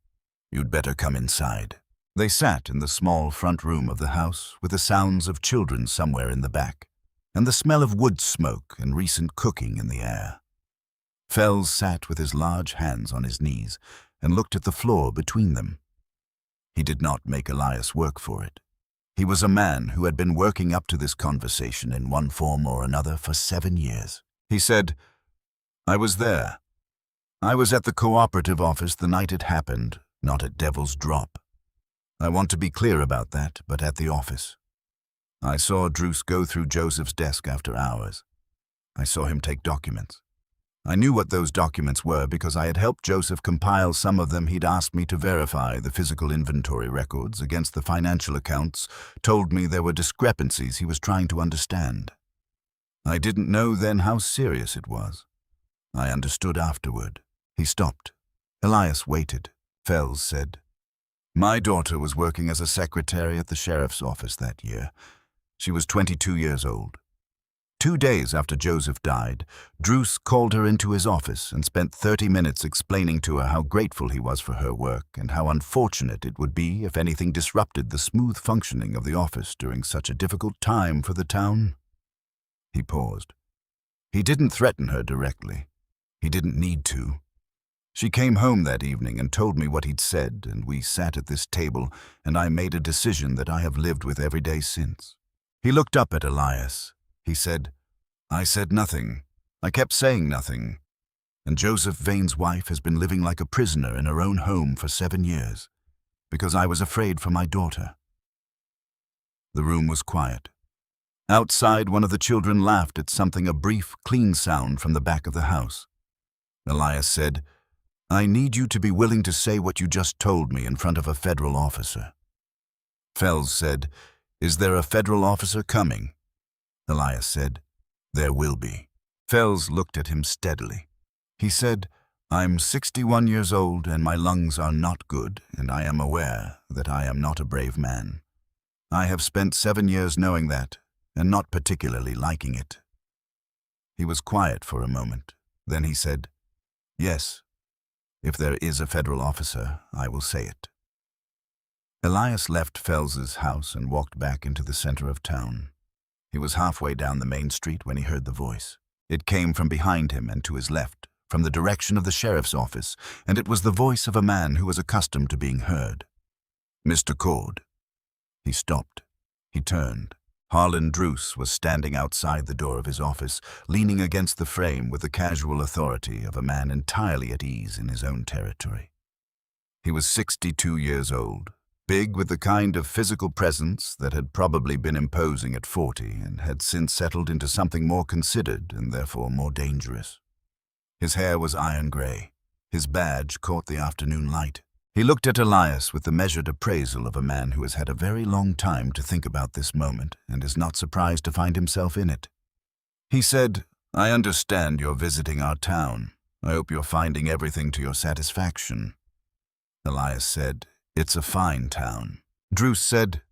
"You'd better come inside." They sat in the small front room of the house with the sounds of children somewhere in the back, and the smell of wood smoke and recent cooking in the air. Fells sat with his large hands on his knees and looked at the floor between them. He did not make Elias work for it. He was a man who had been working up to this conversation in one form or another for 7 years. He said, "I was there. I was at the cooperative office the night it happened, not at Devil's Drop. I want to be clear about that, but at the office. I saw Druce go through Joseph's desk after hours. I saw him take documents. I knew what those documents were because I had helped Joseph compile some of them. He'd asked me to verify the physical inventory records against the financial accounts, told me there were discrepancies he was trying to understand. I didn't know then how serious it was. I understood afterward." He stopped. Elias waited. Fells said, "My daughter was working as a secretary at the sheriff's office that year. She was 22 years old. 2 days after Joseph died, Druce called her into his office and spent 30 minutes explaining to her how grateful he was for her work and how unfortunate it would be if anything disrupted the smooth functioning of the office during such a difficult time for the town." He paused. He didn't threaten her directly. He didn't need to. She came home that evening and told me what he'd said, and we sat at this table, and I made a decision that I have lived with every day since. He looked up at Elias. He said, "I said nothing. I kept saying nothing. And Joseph Vane's wife has been living like a prisoner in her own home for 7 years, because I was afraid for my daughter." The room was quiet. Outside, one of the children laughed at something, a brief, clean sound from the back of the house. Elias said, "I need you to be willing to say what you just told me in front of a federal officer." Fells said, "Is there a federal officer coming?" Elias said, "There will be." Fells looked at him steadily. He said, "I'm 61 years old and my lungs are not good, and I am aware that I am not a brave man. I have spent 7 years knowing that, and not particularly liking it." He was quiet for a moment. Then he said, "Yes, if there is a federal officer, I will say it." Elias left Fells's house and walked back into the center of town. He was halfway down the main street when he heard the voice. It came from behind him and to his left, from the direction of the sheriff's office, and it was the voice of a man who was accustomed to being heard. "Mr. Cord." He stopped. He turned. Harlan Druce was standing outside the door of his office, leaning against the frame with the casual authority of a man entirely at ease in his own territory. He was 62 years old, big with the kind of physical presence that had probably been imposing at 40 and had since settled into something more considered and therefore more dangerous. His hair was iron gray. His badge caught the afternoon light. He looked at Elias with the measured appraisal of a man who has had a very long time to think about this moment and is not surprised to find himself in it. He said, I understand you're visiting our town. I hope you're finding everything to your satisfaction. Elias said, It's a fine town. Druce said,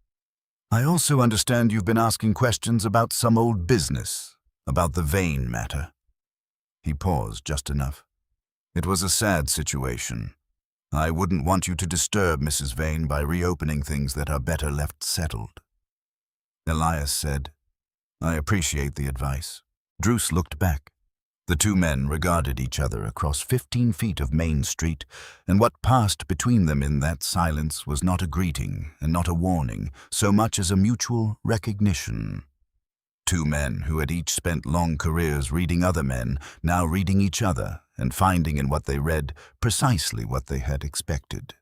I also understand you've been asking questions about some old business, about the Vane matter. He paused just enough. It was a sad situation. I wouldn't want you to disturb Mrs. Vane by reopening things that are better left settled. Elias said, I appreciate the advice. Druce looked back. The two men regarded each other across 15 feet of Main Street, and what passed between them in that silence was not a greeting and not a warning, so much as a mutual recognition. Two men who had each spent long careers reading other men, now reading each other and finding in what they read precisely what they had expected.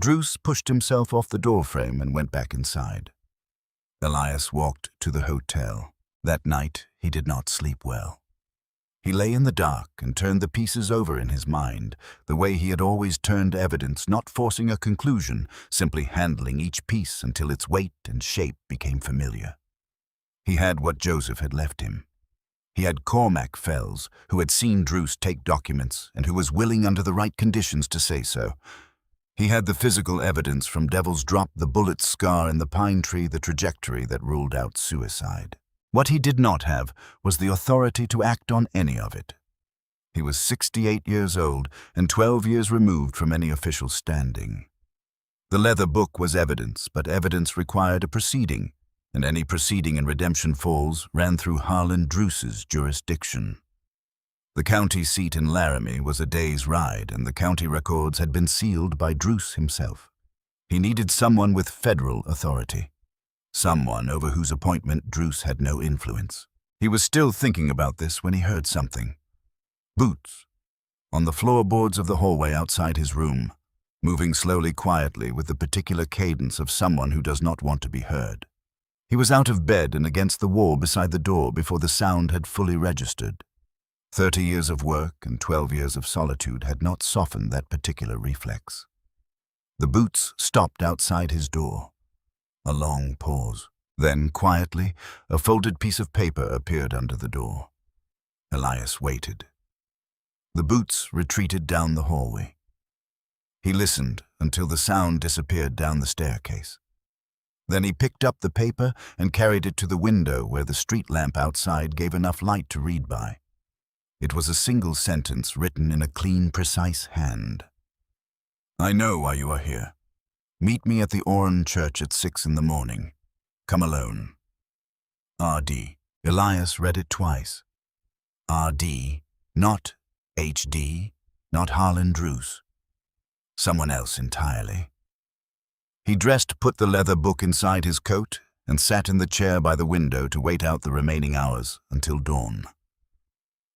Druce pushed himself off the doorframe and went back inside. Elias walked to the hotel. That night, he did not sleep well. He lay in the dark and turned the pieces over in his mind, the way he had always turned evidence, not forcing a conclusion, simply handling each piece until its weight and shape became familiar. He had what Joseph had left him. He had Cormac Fells, who had seen Druce take documents and who was willing under the right conditions to say so. He had the physical evidence from Devil's Drop, the bullet scar in the pine tree, the trajectory that ruled out suicide. What he did not have was the authority to act on any of it. He was 68 years old and 12 years removed from any official standing. The leather book was evidence, but evidence required a proceeding, and any proceeding in Redemption Falls ran through Harlan Druce's jurisdiction. The county seat in Laramie was a day's ride, and the county records had been sealed by Druce himself. He needed someone with federal authority. Someone over whose appointment Druce had no influence. He was still thinking about this when he heard something. Boots. On the floorboards of the hallway outside his room, moving slowly, quietly, with the particular cadence of someone who does not want to be heard. He was out of bed and against the wall beside the door before the sound had fully registered. 30 years of work and 12 years of solitude had not softened that particular reflex. The boots stopped outside his door. A long pause. Then, quietly, a folded piece of paper appeared under the door. Elias waited. The boots retreated down the hallway. He listened until the sound disappeared down the staircase. Then he picked up the paper and carried it to the window where the street lamp outside gave enough light to read by. It was a single sentence written in a clean, precise hand. I know why you are here. Meet me at the Orne Church at 6 in the morning. Come alone. R.D. Elias read it twice. R.D., not H.D., not Harlan Druce. Someone else entirely. He dressed, put the leather book inside his coat, and sat in the chair by the window to wait out the remaining hours until dawn.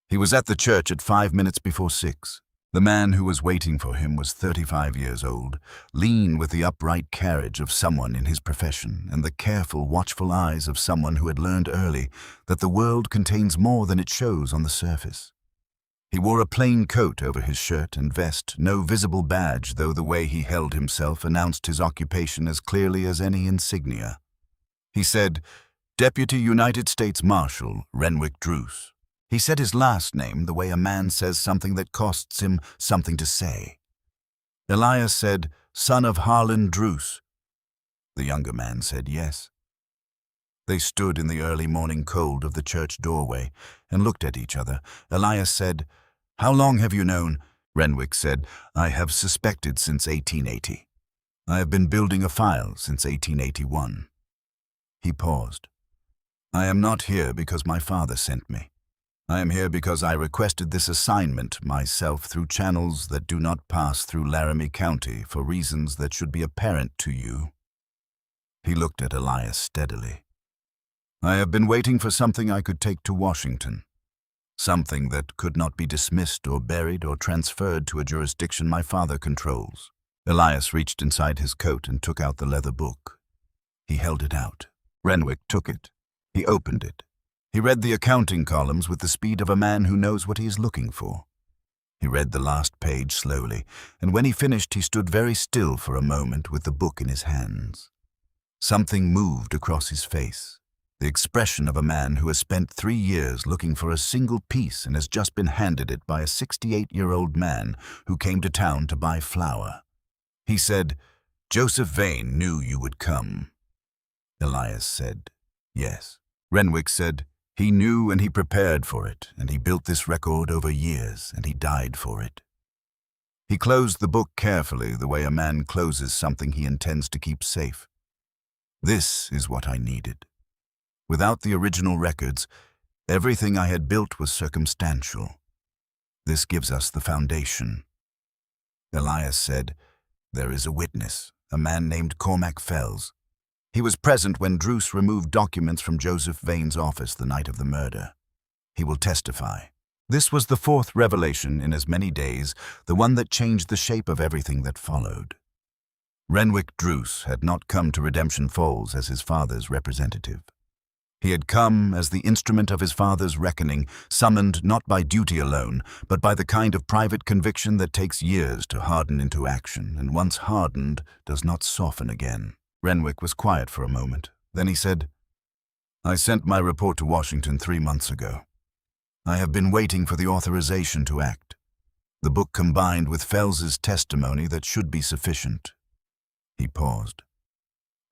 He was at the church at 5 minutes before 6. The man who was waiting for him was 35 years old, lean with the upright carriage of someone in his profession and the careful, watchful eyes of someone who had learned early that the world contains more than it shows on the surface. He wore a plain coat over his shirt and vest, no visible badge, though the way he held himself announced his occupation as clearly as any insignia. He said, Deputy United States Marshal Renwick Druce. He said his last name the way a man says something that costs him something to say. Elias said, Son of Harlan Druce. The younger man said yes. They stood in the early morning cold of the church doorway and looked at each other. Elias said, How long have you known? Renwick said, I have suspected since 1880. I have been building a file since 1881. He paused. I am not here because my father sent me. I am here because I requested this assignment myself through channels that do not pass through Laramie County for reasons that should be apparent to you. He looked at Elias steadily. I have been waiting for something I could take to Washington. Something that could not be dismissed or buried or transferred to a jurisdiction my father controls. Elias reached inside his coat and took out the leather book. He held it out. Renwick took it. He opened it. He read the accounting columns with the speed of a man who knows what he is looking for. He read the last page slowly, and when he finished he stood very still for a moment with the book in his hands. Something moved across his face. the expression of a man who has spent 3 years looking for a single piece and has just been handed it by a 68-year-old man who came to town to buy flour. He said, "Joseph Vane knew you would come." Elias said, "Yes." Renwick said, "He knew and he prepared for it, and he built this record over years, and he died for it." He closed the book carefully, the way a man closes something he intends to keep safe. "This is what I needed. Without the original records, everything I had built was circumstantial. This gives us the foundation." Elias said, "There is a witness, a man named Cormac Fells. He was present when Druce removed documents from Joseph Vane's office the night of the murder. He will testify." This was the 4th revelation in as many days, the one that changed the shape of everything that followed. Renwick Druce had not come to Redemption Falls as his father's representative. He had come as the instrument of his father's reckoning, summoned not by duty alone, but by the kind of private conviction that takes years to harden into action, and once hardened, does not soften again. Renwick was quiet for a moment. Then he said, "I sent my report to Washington 3 months ago. I have been waiting for the authorization to act. The book combined with Fells's testimony that should be sufficient." He paused.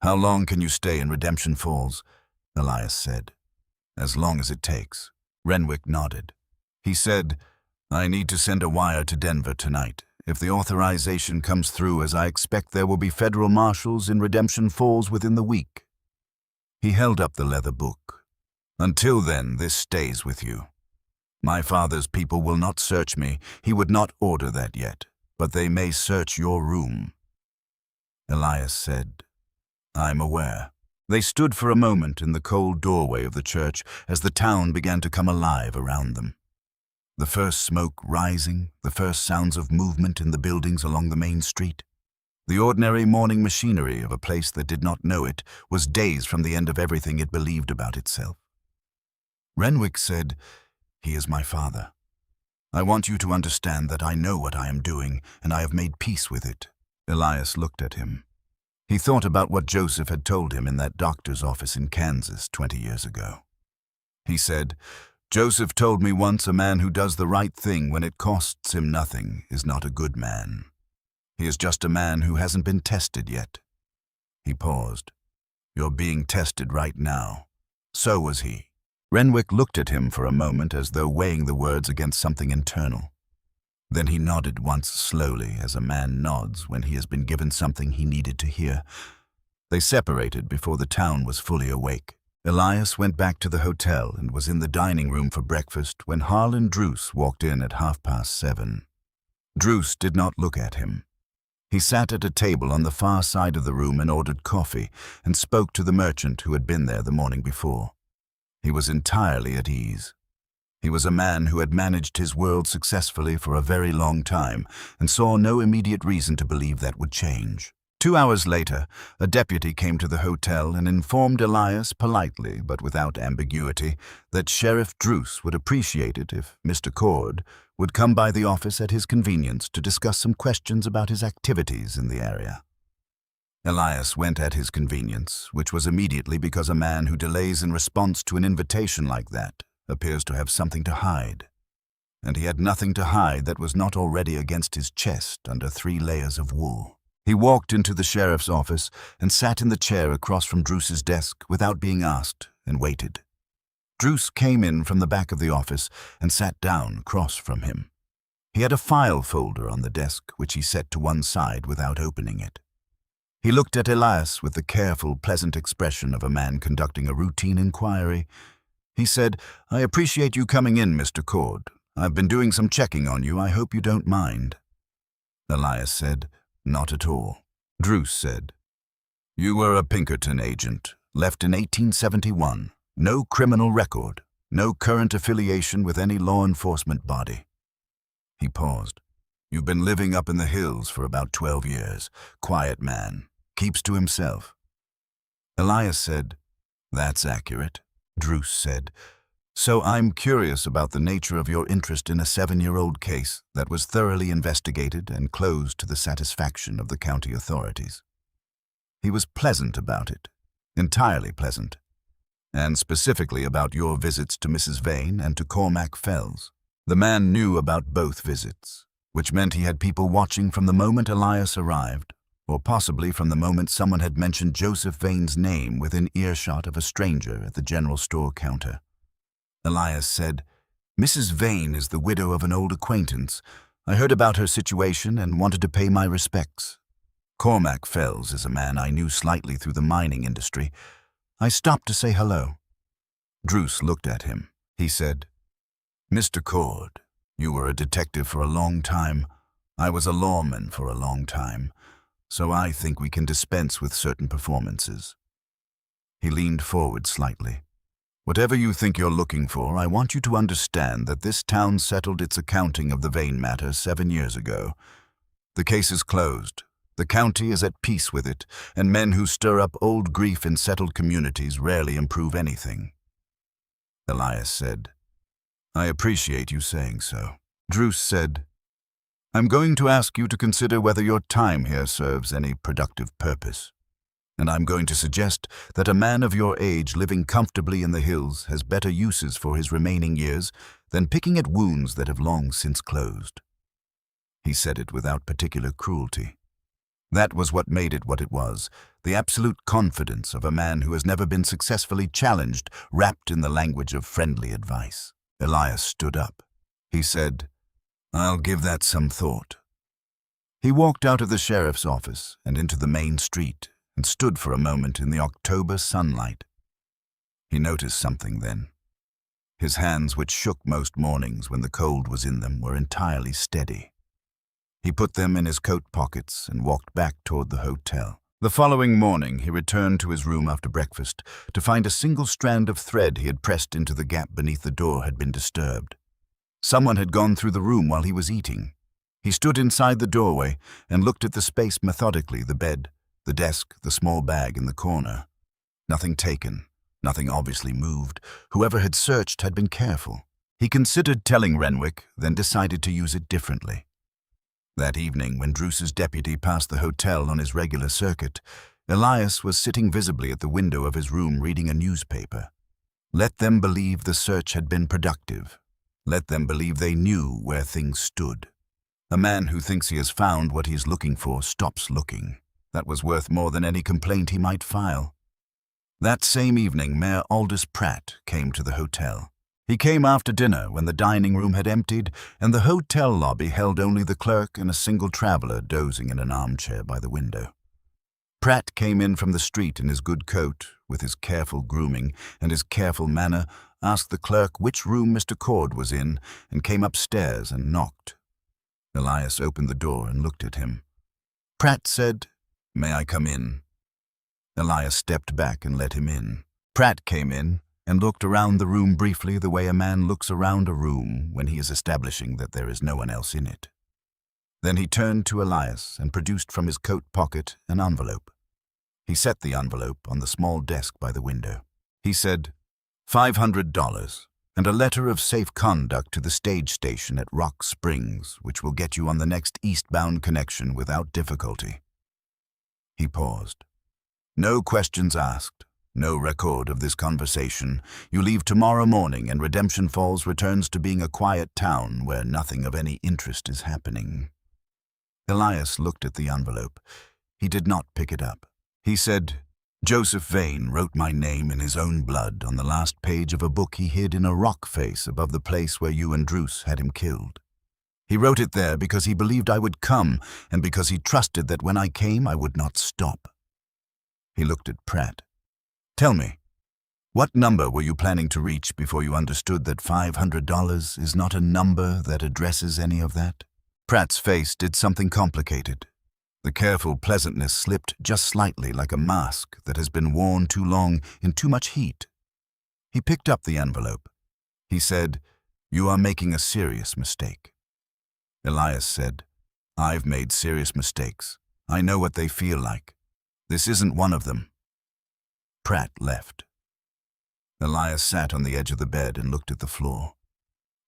"How long can you stay in Redemption Falls?" Elias said. "As long as it takes." Renwick nodded. He said, "I need to send a wire to Denver tonight. If the authorization comes through as I expect, there will be federal marshals in Redemption Falls within the week." He held up the leather book. "Until then, this stays with you. My father's people will not search me. He would not order that yet, but they may search your room." Elias said, "I'm aware." They stood for a moment in the cold doorway of the church as the town began to come alive around them. The first smoke rising, the first sounds of movement in the buildings along the main street. The ordinary morning machinery of a place that did not know it was days from the end of everything it believed about itself. Renwick said, "He is my father. I want you to understand that I know what I am doing, and I have made peace with it." Elias looked at him. He thought about what Joseph had told him in that doctor's office in Kansas 20 years ago. He said, "Joseph told me once a man who does the right thing when it costs him nothing is not a good man. He is just a man who hasn't been tested yet." He paused. "You're being tested right now." So was he. Renwick looked at him for a moment as though weighing the words against something internal. Then he nodded once slowly, as a man nods when he has been given something he needed to hear. They separated before the town was fully awake. Elias went back to the hotel and was in the dining room for breakfast when Harlan Druce walked in at 7:30. Druce did not look at him. He sat at a table on the far side of the room and ordered coffee and spoke to the merchant who had been there the morning before. He was entirely at ease. He was a man who had managed his world successfully for a very long time and saw no immediate reason to believe that would change. 2 hours later, a deputy came to the hotel and informed Elias politely but without ambiguity that Sheriff Druce would appreciate it if Mr. Cord would come by the office at his convenience to discuss some questions about his activities in the area. Elias went at his convenience, which was immediately because a man who delays in response to an invitation like that appears to have something to hide. And he had nothing to hide that was not already against his chest under 3 layers of wool. He walked into the sheriff's office and sat in the chair across from Druce's desk without being asked and waited. Druce came in from the back of the office and sat down across from him. He had a file folder on the desk which he set to one side without opening it. He looked at Elias with the careful, pleasant expression of a man conducting a routine inquiry. He said, "I appreciate you coming in, Mr. Cord. I've been doing some checking on you. I hope you don't mind." Elias said, "Not at all." Druce said, "You were a Pinkerton agent, left in 1871. No criminal record, no current affiliation with any law enforcement body." He paused. "You've been living up in the hills for about 12 years. Quiet man. Keeps to himself." Elias said, "That's accurate." Druce said, "So I'm curious about the nature of your interest in a 7-year-old case that was thoroughly investigated and closed to the satisfaction of the county authorities." He was pleasant about it, entirely pleasant. and specifically about your visits to Mrs. Vane and to Cormac Fells. The man knew about both visits, which meant he had people watching from the moment Elias arrived, or possibly from the moment someone had mentioned Joseph Vane's name within earshot of a stranger at the general store counter. Elias said, "Mrs. Vane is the widow of an old acquaintance. I heard about her situation and wanted to pay my respects. Cormac Fells is a man I knew slightly through the mining industry. I stopped to say hello." Druce looked at him. He said, "Mr. Cord, you were a detective for a long time. I was a lawman for a long time, so I think we can dispense with certain performances." He leaned forward slightly. "Whatever you think you're looking for, I want you to understand that this town settled its accounting of the Vane matter 7 years ago. The case is closed. The county is at peace with it, and men who stir up old grief in settled communities rarely improve anything." Elias said, "I appreciate you saying so." Druce said, "I'm going to ask you to consider whether your time here serves any productive purpose. And I'm going to suggest that a man of your age living comfortably in the hills has better uses for his remaining years than picking at wounds that have long since closed." He said it without particular cruelty. That was what made it what it was, the absolute confidence of a man who has never been successfully challenged, wrapped in the language of friendly advice. Elias stood up. He said, "I'll give that some thought." He walked out of the sheriff's office and into the main street and stood for a moment in the October sunlight. He noticed something then. His hands, which shook most mornings when the cold was in them, were entirely steady. He put them in his coat pockets and walked back toward the hotel. The following morning, he returned to his room after breakfast to find a single strand of thread he had pressed into the gap beneath the door had been disturbed. Someone had gone through the room while he was eating. He stood inside the doorway and looked at the space methodically, the bed, the desk, the small bag in the corner. Nothing taken, nothing obviously moved. Whoever had searched had been careful. He considered telling Renwick, then decided to use it differently. That evening, when Druce's deputy passed the hotel on his regular circuit, Elias was sitting visibly at the window of his room reading a newspaper. Let them believe the search had been productive. Let them believe they knew where things stood. A man who thinks he has found what he is looking for stops looking. That was worth more than any complaint he might file. That same evening, Mayor Aldous Pratt came to the hotel. He came after dinner when the dining room had emptied and the hotel lobby held only the clerk and a single traveler dozing in an armchair by the window. Pratt came in from the street in his good coat, with his careful grooming and his careful manner, asked the clerk which room Mr. Cord was in, and came upstairs and knocked. Elias opened the door and looked at him. Pratt said, "May I come in?" Elias stepped back and let him in. Pratt came in and looked around the room briefly the way a man looks around a room when he is establishing that there is no one else in it. Then he turned to Elias and produced from his coat pocket an envelope. He set the envelope on the small desk by the window. He said, $500 and a letter of safe conduct to the stage station at Rock Springs, which will get you on the next eastbound connection without difficulty. He paused. "No questions asked. No record of this conversation. You leave tomorrow morning and Redemption Falls returns to being a quiet town where nothing of any interest is happening." Elias looked at the envelope. He did not pick it up. He said, "Joseph Vane wrote my name in his own blood on the last page of a book he hid in a rock face above the place where you and Druce had him killed. He wrote it there because he believed I would come and because he trusted that when I came I would not stop." He looked at Pratt. "Tell me, what number were you planning to reach before you understood that $500 is not a number that addresses any of that?" Pratt's face did something complicated. The careful pleasantness slipped just slightly like a mask that has been worn too long in too much heat. He picked up the envelope. He said, "You are making a serious mistake." Elias said, "I've made serious mistakes. I know what they feel like. This isn't one of them." Pratt left. Elias sat on the edge of the bed and looked at the floor.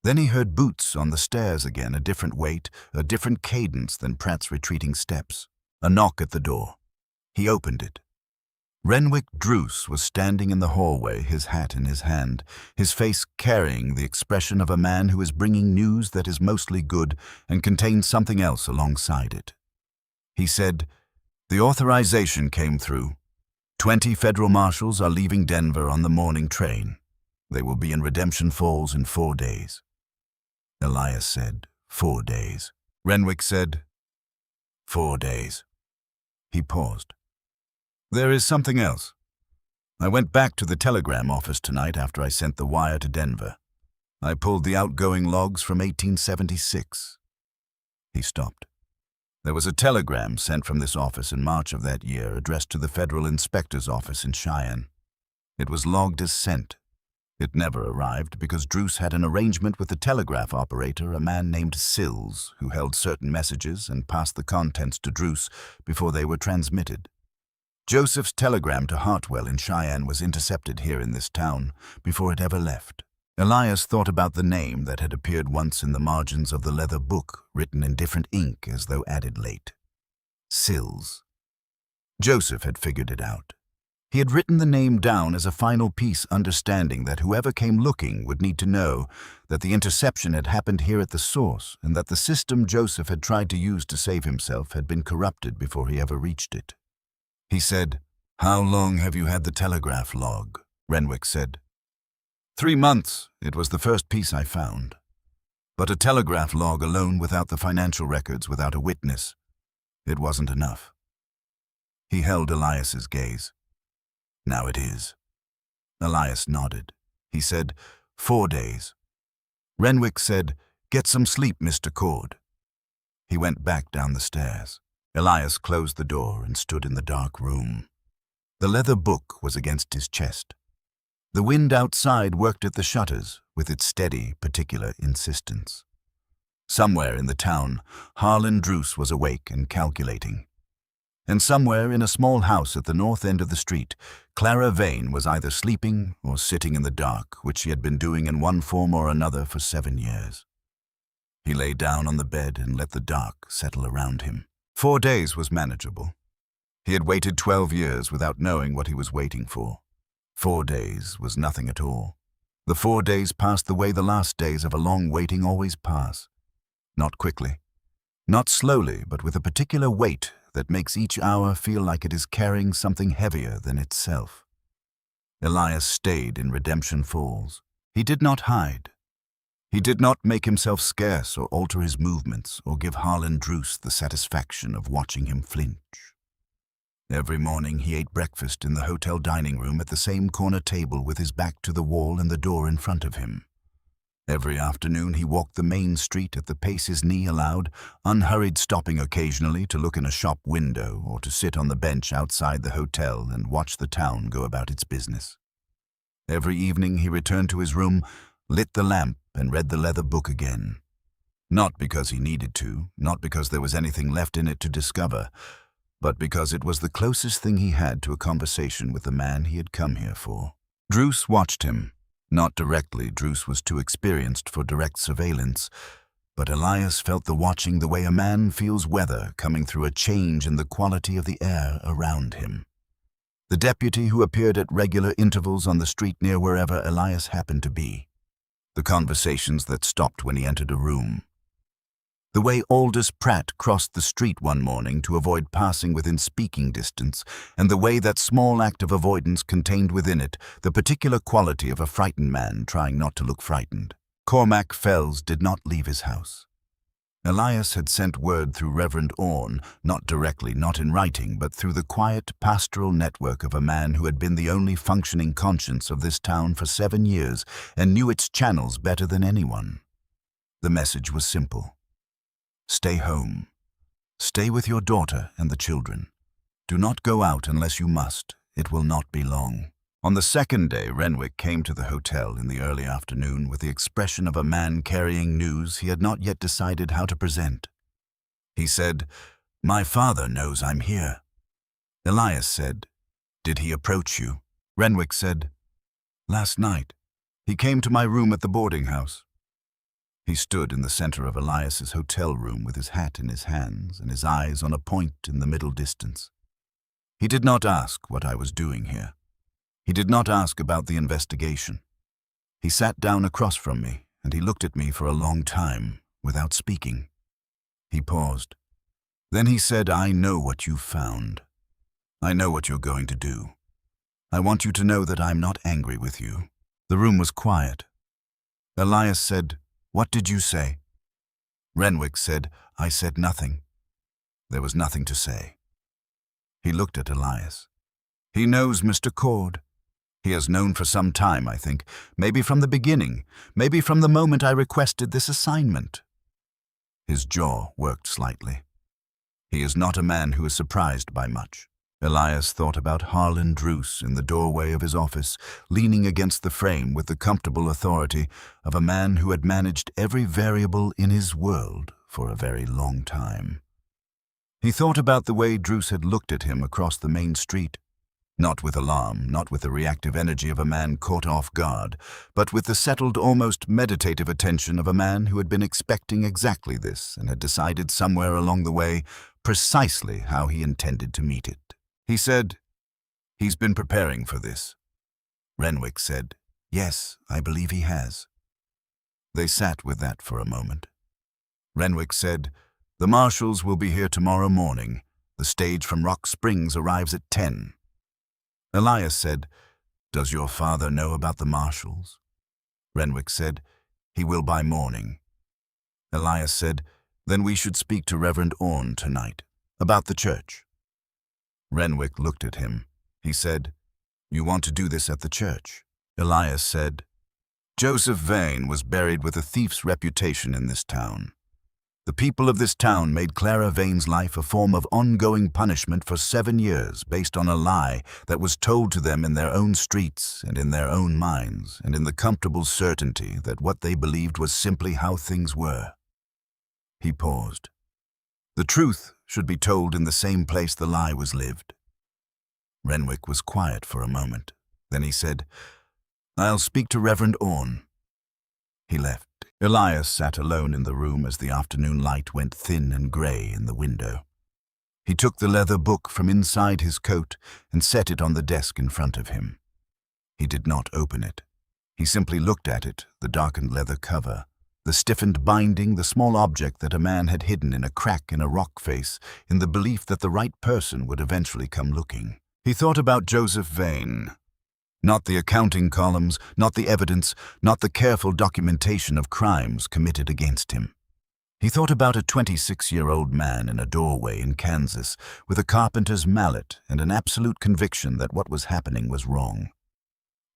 Then he heard boots on the stairs again, a different weight, a different cadence than Pratt's retreating steps. A knock at the door. He opened it. Renwick Druce was standing in the hallway, his hat in his hand, his face carrying the expression of a man who is bringing news that is mostly good and contains something else alongside it. He said, "The authorization came through. 20 federal marshals are leaving Denver on the morning train. They will be in Redemption Falls in 4 days." Elias said, 4 days. Renwick said, 4 days. He paused. "There is something else. I went back to the telegram office tonight after I sent the wire to Denver. I pulled the outgoing logs from 1876. He stopped. There was a telegram sent from this office in March of that year addressed to the Federal Inspector's Office in Cheyenne. It was logged as sent. It never arrived because Druce had an arrangement with the telegraph operator, a man named Sills, who held certain messages and passed the contents to Druce before they were transmitted. Joseph's telegram to Hartwell in Cheyenne was intercepted here in this town before it ever left. Elias thought about the name that had appeared once in the margins of the leather book, written in different ink as though added late. Sills. Joseph had figured it out. He had written the name down as a final piece, understanding that whoever came looking would need to know that the interception had happened here at the source and that the system Joseph had tried to use to save himself had been corrupted before he ever reached it. He said, "How long have you had the telegraph log?" Renwick said. 3 months. It was the first piece I found. But a telegraph log alone without the financial records, without a witness, it wasn't enough. He held Elias's gaze. "Now it is." Elias nodded. He said, 4 days. Renwick said, "Get some sleep, Mr. Cord." He went back down the stairs. Elias closed the door and stood in the dark room. The leather book was against his chest. The wind outside worked at the shutters with its steady, particular insistence. Somewhere in the town, Harlan Druce was awake and calculating. And somewhere in a small house at the north end of the street, Clara Vane was either sleeping or sitting in the dark, which she had been doing in one form or another for 7 years. He lay down on the bed and let the dark settle around him. 4 days was manageable. He had waited 12 years without knowing what he was waiting for. 4 days was nothing at all. The 4 days passed the way the last days of a long waiting always pass. Not quickly. Not slowly, but with a particular weight that makes each hour feel like it is carrying something heavier than itself. Elias stayed in Redemption Falls. He did not hide. He did not make himself scarce or alter his movements or give Harlan Druce the satisfaction of watching him flinch. Every morning he ate breakfast in the hotel dining room at the same corner table with his back to the wall and the door in front of him. Every afternoon he walked the main street at the pace his knee allowed, unhurried, stopping occasionally to look in a shop window or to sit on the bench outside the hotel and watch the town go about its business. Every evening he returned to his room, lit the lamp, and read the leather book again. Not because he needed to, not because there was anything left in it to discover, but because it was the closest thing he had to a conversation with the man he had come here for. Druce watched him. Not directly, Druce was too experienced for direct surveillance, but Elias felt the watching the way a man feels weather coming through a change in the quality of the air around him. The deputy who appeared at regular intervals on the street near wherever Elias happened to be. The conversations that stopped when he entered a room. The way Aldous Pratt crossed the street one morning to avoid passing within speaking distance, and the way that small act of avoidance contained within it the particular quality of a frightened man trying not to look frightened. Cormac Fells did not leave his house. Elias had sent word through Reverend Orne, not directly, not in writing, but through the quiet, pastoral network of a man who had been the only functioning conscience of this town for 7 years and knew its channels better than anyone. The message was simple. Stay home. Stay with your daughter and the children. Do not go out unless you must. It will not be long. On the second day, Renwick came to the hotel in the early afternoon with the expression of a man carrying news he had not yet decided how to present. He said, "My father knows I'm here." Elias said, "Did he approach you?" Renwick said, "Last night. He came to my room at the boarding house." He stood in the center of Elias's hotel room with his hat in his hands and his eyes on a point in the middle distance. He did not ask what I was doing here. He did not ask about the investigation. He sat down across from me, and he looked at me for a long time, without speaking. He paused. Then he said, "I know what you found. I know what you're going to do. I want you to know that I'm not angry with you." The room was quiet. Elias said, "What did you say?" Renwick said, "I said nothing." There was nothing to say. He looked at Elias. "He knows Mr. Cord. He has known for some time, I think, maybe from the beginning, maybe from the moment I requested this assignment." His jaw worked slightly. He is not a man who is surprised by much. Elias thought about Harlan Druce in the doorway of his office, leaning against the frame with the comfortable authority of a man who had managed every variable in his world for a very long time. He thought about the way Druce had looked at him across the main street, not with alarm, not with the reactive energy of a man caught off guard, but with the settled, almost meditative attention of a man who had been expecting exactly this and had decided somewhere along the way precisely how he intended to meet it. He said, "He's been preparing for this." Renwick said, "Yes, I believe he has." They sat with that for a moment. Renwick said, "The marshals will be here tomorrow morning. The stage from Rock Springs arrives at 10. Elias said, "Does your father know about the marshals?" Renwick said, "He will by morning." Elias said, "Then we should speak to Reverend Orne tonight, about the church." Renwick looked at him. He said, "You want to do this at the church?" Elias said, "Joseph Vane was buried with a thief's reputation in this town. The people of this town made Clara Vane's life a form of ongoing punishment for 7 years based on a lie that was told to them in their own streets and in their own minds and in the comfortable certainty that what they believed was simply how things were." He paused. The truth should be told in the same place the lie was lived. Renwick was quiet for a moment. Then he said, "I'll speak to Reverend Orne." He left. Elias sat alone in the room as the afternoon light went thin and grey in the window. He took the leather book from inside his coat and set it on the desk in front of him. He did not open it. He simply looked at it, the darkened leather cover, the stiffened binding, the small object that a man had hidden in a crack in a rock face in the belief that the right person would eventually come looking. He thought about Joseph Vane. Not the accounting columns, not the evidence, not the careful documentation of crimes committed against him. He thought about a 26-year-old man in a doorway in Kansas with a carpenter's mallet and an absolute conviction that what was happening was wrong.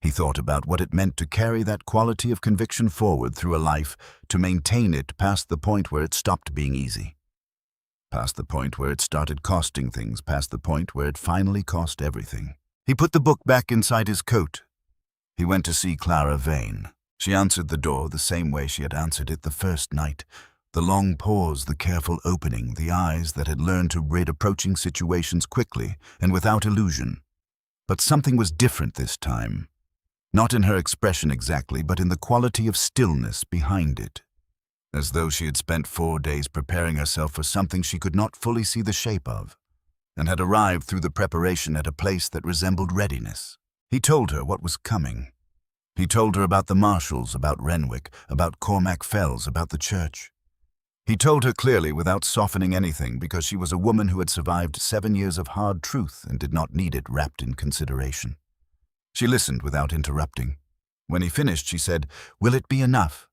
He thought about what it meant to carry that quality of conviction forward through a life, to maintain it past the point where it stopped being easy, past the point where it started costing things, past the point where it finally cost everything. He put the book back inside his coat. He went to see Clara Vane. She answered the door the same way she had answered it the first night. The long pause, the careful opening, the eyes that had learned to read approaching situations quickly and without illusion. But something was different this time. Not in her expression exactly, but in the quality of stillness behind it. As though she had spent 4 days preparing herself for something she could not fully see the shape of, and had arrived through the preparation at a place that resembled readiness. He told her what was coming. He told her about the marshals, about Renwick, about Cormac Fells, about the church. He told her clearly without softening anything, because she was a woman who had survived 7 years of hard truth and did not need it wrapped in consideration. She listened without interrupting. When he finished, she said, "Will it be enough?"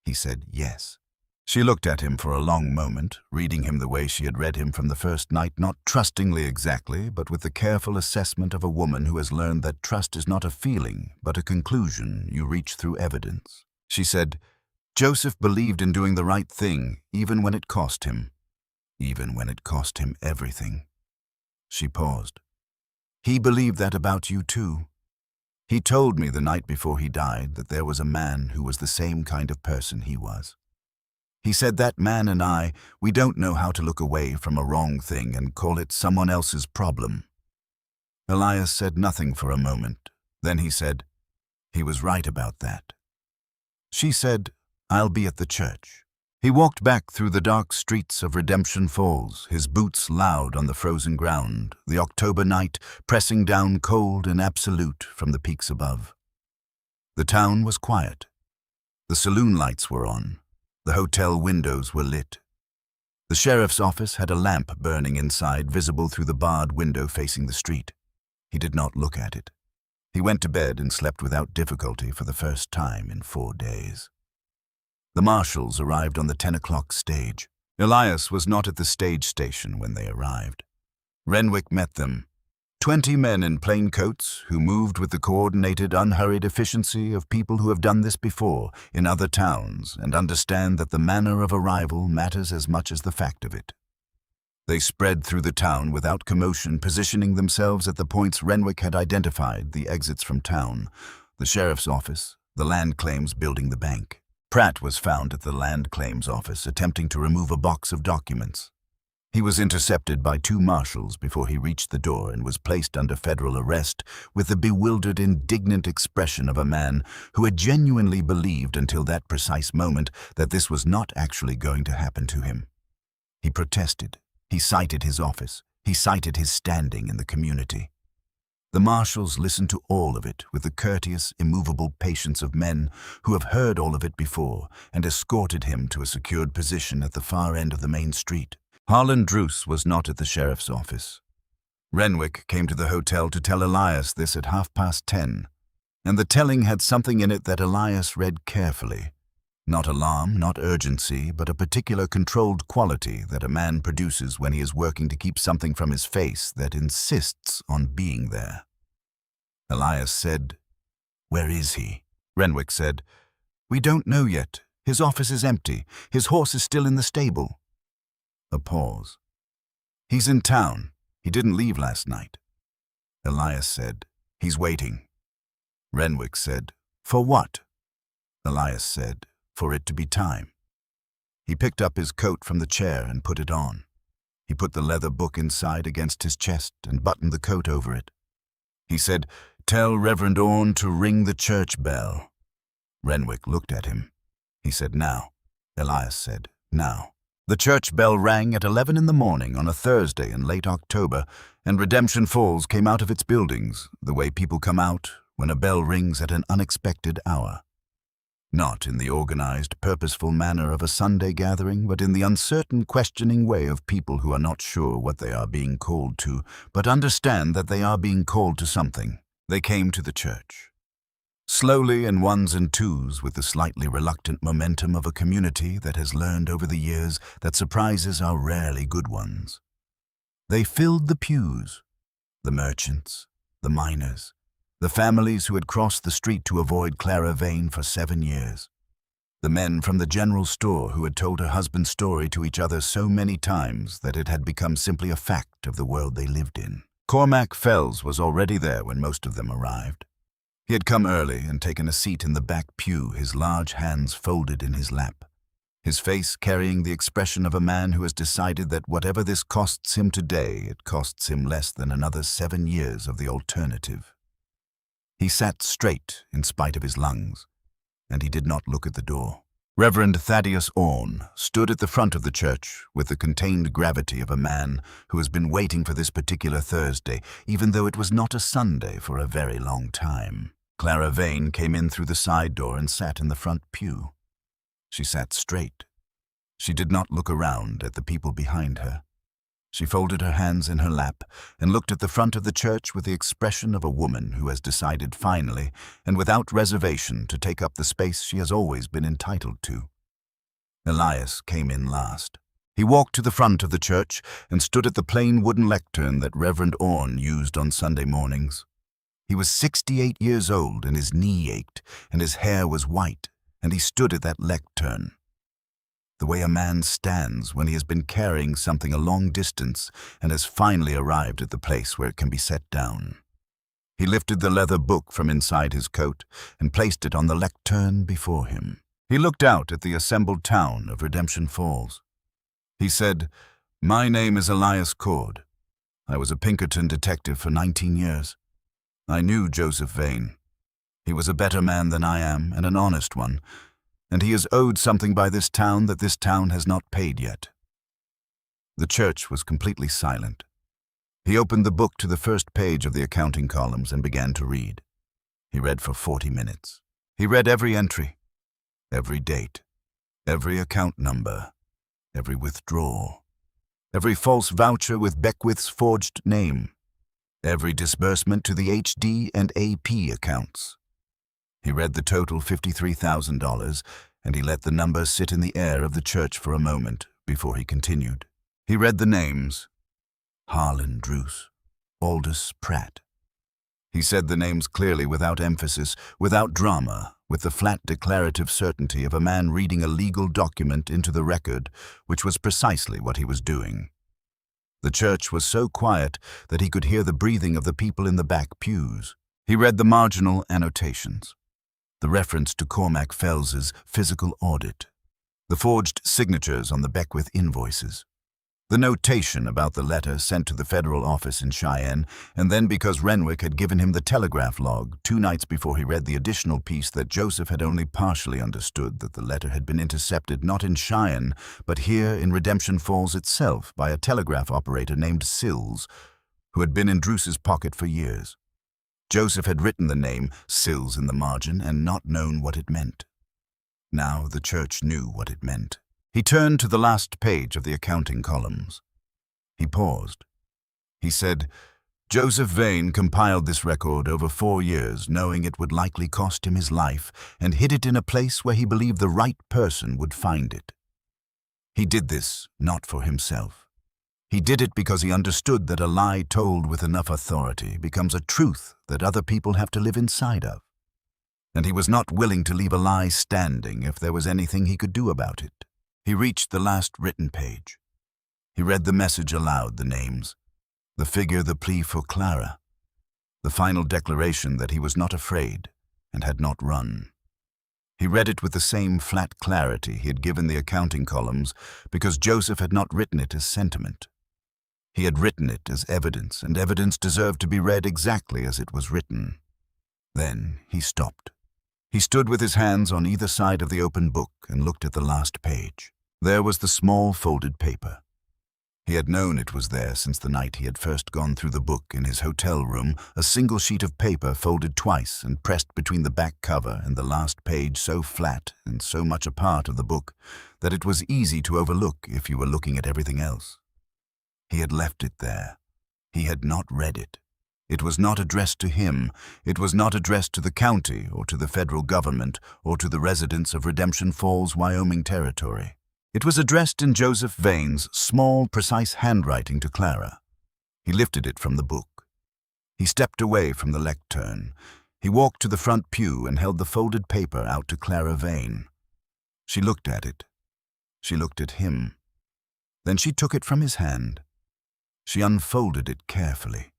He said, "Yes." She looked at him for a long moment, reading him the way she had read him from the first night, not trustingly exactly, but with the careful assessment of a woman who has learned that trust is not a feeling, but a conclusion you reach through evidence. She said, "Joseph believed in doing the right thing, even when it cost him. Even when it cost him everything." She paused. "He believed that about you too. He told me the night before he died that there was a man who was the same kind of person he was. He said that man and I, we don't know how to look away from a wrong thing and call it someone else's problem." Elias said nothing for a moment. Then he said, "He was right about that." She said, "I'll be at the church." He walked back through the dark streets of Redemption Falls, his boots loud on the frozen ground, the October night pressing down cold and absolute from the peaks above. The town was quiet. The saloon lights were on. The hotel windows were lit. The sheriff's office had a lamp burning inside, visible through the barred window facing the street. He did not look at it. He went to bed and slept without difficulty for the first time in 4 days. The marshals arrived on the 10 o'clock stage. Elias was not at the stage station when they arrived. Renwick met them. 20 men in plain coats who moved with the coordinated, unhurried efficiency of people who have done this before in other towns and understand that the manner of arrival matters as much as the fact of it. They spread through the town without commotion, positioning themselves at the points Renwick had identified, the exits from town, the sheriff's office, the land claims building, the bank. Pratt was found at the land claims office attempting to remove a box of documents. He was intercepted by 2 marshals before he reached the door and was placed under federal arrest with the bewildered, indignant expression of a man who had genuinely believed until that precise moment that this was not actually going to happen to him. He protested. He cited his office. He cited his standing in the community. The marshals listened to all of it with the courteous, immovable patience of men who have heard all of it before and escorted him to a secured position at the far end of the main street. Harlan Druce was not at the sheriff's office. Renwick came to the hotel to tell Elias this at 10:30, and the telling had something in it that Elias read carefully. Not alarm, not urgency, but a particular controlled quality that a man produces when he is working to keep something from his face that insists on being there. Elias said, "Where is he?" Renwick said, "We don't know yet. His office is empty. His horse is still in the stable." A pause. "He's in town. He didn't leave last night." Elias said, "He's waiting." Renwick said, "For what?" Elias said, "For it to be time." He picked up his coat from the chair and put it on. He put the leather book inside against his chest and buttoned the coat over it. He said, "Tell Reverend Orne to ring the church bell." Renwick looked at him. He said, "Now." Elias said, "Now." The church bell rang at 11 in the morning on a Thursday in late October, and Redemption Falls came out of its buildings, the way people come out when a bell rings at an unexpected hour. Not in the organized, purposeful manner of a Sunday gathering, but in the uncertain, questioning way of people who are not sure what they are being called to, but understand that they are being called to something. They came to the church. Slowly, in ones and twos, with the slightly reluctant momentum of a community that has learned over the years that surprises are rarely good ones. They filled the pews, the merchants, the miners, the families who had crossed the street to avoid Clara Vane for 7 years, the men from the general store who had told her husband's story to each other so many times that it had become simply a fact of the world they lived in. Cormac Fells was already there when most of them arrived. He had come early and taken a seat in the back pew, his large hands folded in his lap, his face carrying the expression of a man who has decided that whatever this costs him today, it costs him less than another 7 years of the alternative. He sat straight in spite of his lungs, and he did not look at the door. Reverend Thaddeus Orne stood at the front of the church with the contained gravity of a man who has been waiting for this particular Thursday, even though it was not a Sunday for a very long time. Clara Vane came in through the side door and sat in the front pew. She sat straight. She did not look around at the people behind her. She folded her hands in her lap and looked at the front of the church with the expression of a woman who has decided finally and without reservation to take up the space she has always been entitled to. Elias came in last. He walked to the front of the church and stood at the plain wooden lectern that Reverend Orne used on Sunday mornings. He was 68 years old and his knee ached and his hair was white, and he stood at that lectern. The way a man stands when he has been carrying something a long distance and has finally arrived at the place where it can be set down. He lifted the leather book from inside his coat and placed it on the lectern before him. He looked out at the assembled town of Redemption Falls. He said, "My name is Elias Cord. I was a Pinkerton detective for 19 years. I knew Joseph Vane. He was a better man than I am and an honest one, and he is owed something by this town that this town has not paid yet." The church was completely silent. He opened the book to the first page of the accounting columns and began to read. He read for 40 minutes. He read every entry, every date, every account number, every withdrawal, every false voucher with Beckwith's forged name, every disbursement to the HD and AP accounts. He read the total $53,000, and he let the number sit in the air of the church for a moment before he continued. He read the names: Harlan Druce, Aldous Pratt. He said the names clearly, without emphasis, without drama, with the flat declarative certainty of a man reading a legal document into the record, which was precisely what he was doing. The church was so quiet that he could hear the breathing of the people in the back pews. He read the marginal annotations, the reference to Cormac Fells's physical audit, the forged signatures on the Beckwith invoices, the notation about the letter sent to the federal office in Cheyenne, and then because Renwick had given him the telegraph log 2 nights before he read the additional piece that Joseph had only partially understood, that the letter had been intercepted not in Cheyenne, but here in Redemption Falls itself by a telegraph operator named Sills, who had been in Druce's pocket for years. Joseph had written the name Sills in the margin and not known what it meant. Now the church knew what it meant. He turned to the last page of the accounting columns. He paused. He said, "Joseph Vane compiled this record over 4 years, knowing it would likely cost him his life, and hid it in a place where he believed the right person would find it. He did this not for himself. He did it because he understood that a lie told with enough authority becomes a truth that other people have to live inside of. And he was not willing to leave a lie standing if there was anything he could do about it." He reached the last written page. He read the message aloud, the names, the figure, the plea for Clara, the final declaration that he was not afraid and had not run. He read it with the same flat clarity he had given the accounting columns because Joseph had not written it as sentiment. He had written it as evidence, and evidence deserved to be read exactly as it was written. Then he stopped. He stood with his hands on either side of the open book and looked at the last page. There was the small folded paper. He had known it was there since the night he had first gone through the book in his hotel room, a single sheet of paper folded twice and pressed between the back cover and the last page, so flat and so much a part of the book that it was easy to overlook if you were looking at everything else. He had left it there. He had not read it. It was not addressed to him. It was not addressed to the county or to the federal government or to the residents of Redemption Falls, Wyoming territory. It was addressed in Joseph Vane's small, precise handwriting to Clara. He lifted it from the book. He stepped away from the lectern. He walked to the front pew and held the folded paper out to Clara Vane. She looked at it. She looked at him. Then she took it from his hand. She unfolded it carefully.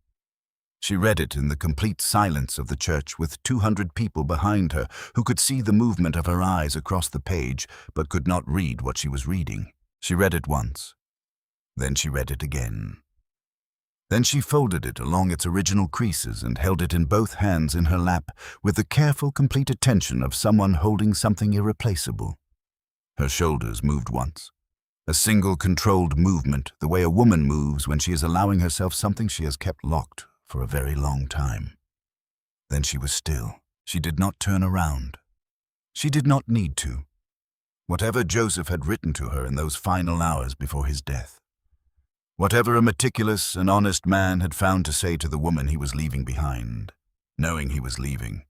She read it in the complete silence of the church with 200 people behind her who could see the movement of her eyes across the page but could not read what she was reading. She read it once. Then she read it again. Then she folded it along its original creases and held it in both hands in her lap with the careful, complete attention of someone holding something irreplaceable. Her shoulders moved once. A single controlled movement, the way a woman moves when she is allowing herself something she has kept locked for a very long time. Then she was still. She did not turn around. She did not need to. Whatever Joseph had written to her in those final hours before his death, whatever a meticulous and honest man had found to say to the woman he was leaving behind, knowing he was leaving,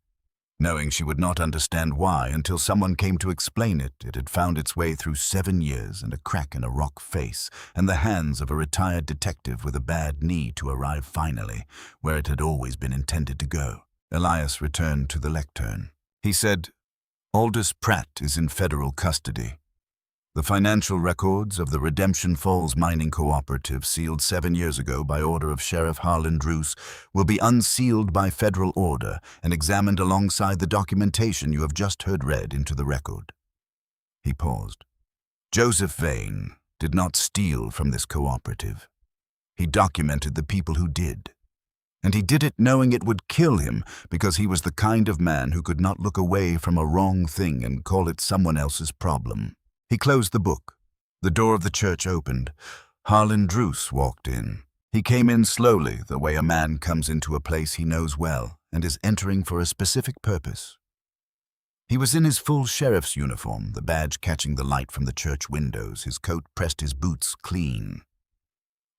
knowing she would not understand why until someone came to explain it, it had found its way through 7 years and a crack in a rock face and the hands of a retired detective with a bad knee to arrive finally where it had always been intended to go. Elias returned to the lectern. He said, "Aldous Pratt is in federal custody. The financial records of the Redemption Falls Mining Cooperative, sealed 7 years ago by order of Sheriff Harlan Druce, will be unsealed by federal order and examined alongside the documentation you have just heard read into the record." He paused. Joseph Vane did not steal from this cooperative. He documented the people who did. And he did it knowing it would kill him because he was the kind of man who could not look away from a wrong thing and call it someone else's problem. He closed the book. The door of the church opened. Harlan Druce walked in. He came in slowly, the way a man comes into a place he knows well and is entering for a specific purpose. He was in his full sheriff's uniform, the badge catching the light from the church windows. His coat pressed his boots clean.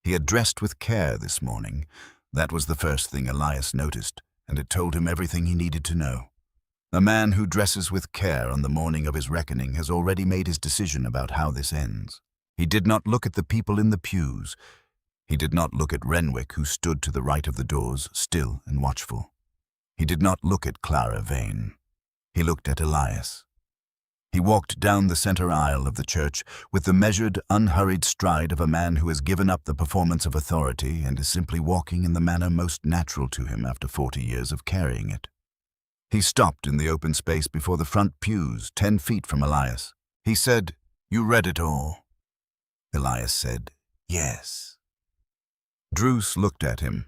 He had dressed with care this morning. That was the first thing Elias noticed, and it told him everything he needed to know. A man who dresses with care on the morning of his reckoning has already made his decision about how this ends. He did not look at the people in the pews. He did not look at Renwick, who stood to the right of the doors, still and watchful. He did not look at Clara Vane. He looked at Elias. He walked down the center aisle of the church with the measured, unhurried stride of a man who has given up the performance of authority and is simply walking in the manner most natural to him after 40 years of carrying it. He stopped in the open space before the front pews, 10 feet from Elias. He said, "You read it all?" Elias said, "Yes." Druce looked at him.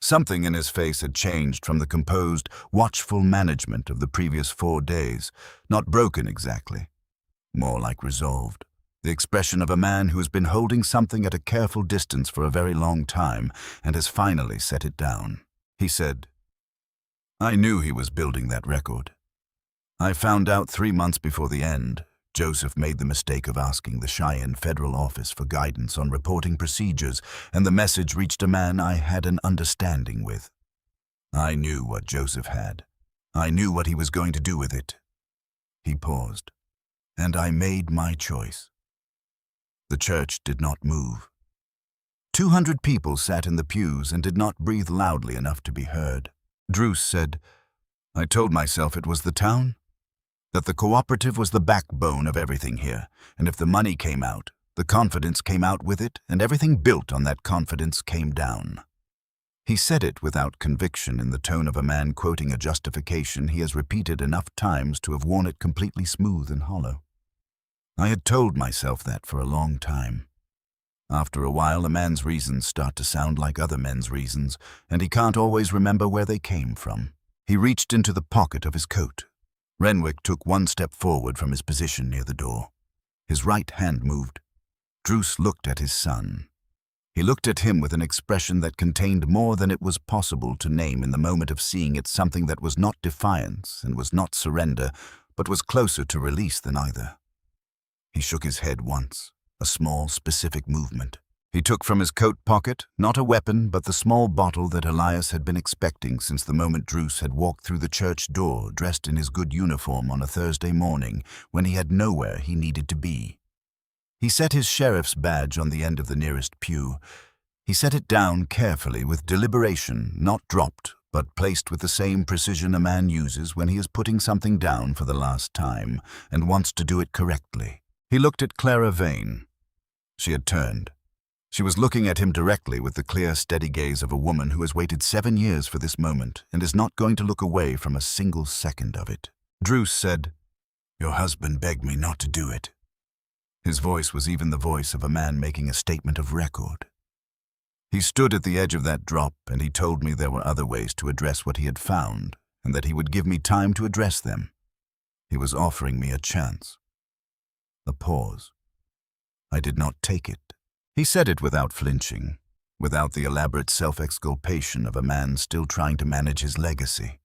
Something in his face had changed from the composed, watchful management of the previous 4 days, not broken exactly, more like resolved, the expression of a man who has been holding something at a careful distance for a very long time and has finally set it down. He said, "I knew he was building that record. I found out 3 months before the end. Joseph made the mistake of asking the Cheyenne Federal Office for guidance on reporting procedures, and the message reached a man I had an understanding with. I knew what Joseph had. I knew what he was going to do with it." He paused. "And I made my choice." The church did not move. 200 people sat in the pews and did not breathe loudly enough to be heard. Druce said, "I told myself it was the town. That the cooperative was the backbone of everything here, and if the money came out, the confidence came out with it, and everything built on that confidence came down." He said it without conviction, in the tone of a man quoting a justification he has repeated enough times to have worn it completely smooth and hollow. I had told myself that for a long time. After a while, a man's reasons start to sound like other men's reasons, and he can't always remember where they came from. He reached into the pocket of his coat. Renwick took 1 step forward from his position near the door. His right hand moved. Druce looked at his son. He looked at him with an expression that contained more than it was possible to name in the moment of seeing it, something that was not defiance and was not surrender, but was closer to release than either. He shook his head once, a small, specific movement. He took from his coat pocket, not a weapon, but the small bottle that Elias had been expecting since the moment Druce had walked through the church door, dressed in his good uniform on a Thursday morning, when he had nowhere he needed to be. He set his sheriff's badge on the end of the nearest pew. He set it down carefully, with deliberation, not dropped, but placed with the same precision a man uses when he is putting something down for the last time, and wants to do it correctly. He looked at Clara Vane. She had turned. She was looking at him directly with the clear, steady gaze of a woman who has waited 7 years for this moment and is not going to look away from a single second of it. Druce said, "Your husband begged me not to do it." His voice was even the voice of a man making a statement of record. He stood at the edge of that drop, and he told me there were other ways to address what he had found, and that he would give me time to address them. He was offering me a chance. A pause. I did not take it. He said it without flinching, without the elaborate self-exculpation of a man still trying to manage his legacy.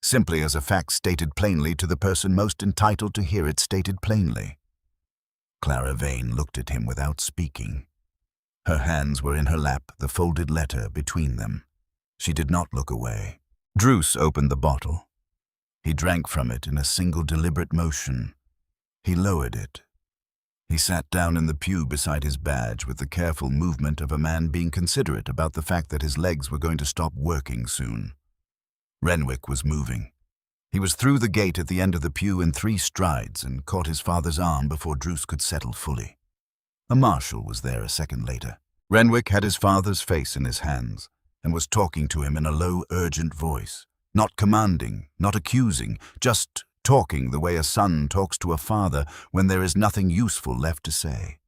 Simply as a fact stated plainly to the person most entitled to hear it stated plainly. Clara Vane looked at him without speaking. Her hands were in her lap, the folded letter between them. She did not look away. Druce opened the bottle. He drank from it in a single deliberate motion. He lowered it. He sat down in the pew beside his badge with the careful movement of a man being considerate about the fact that his legs were going to stop working soon. Renwick was moving. He was through the gate at the end of the pew in 3 strides and caught his father's arm before Druce could settle fully. A marshal was there a second later. Renwick had his father's face in his hands and was talking to him in a low, urgent voice, not commanding, not accusing, just talking the way a son talks to a father when there is nothing useful left to say.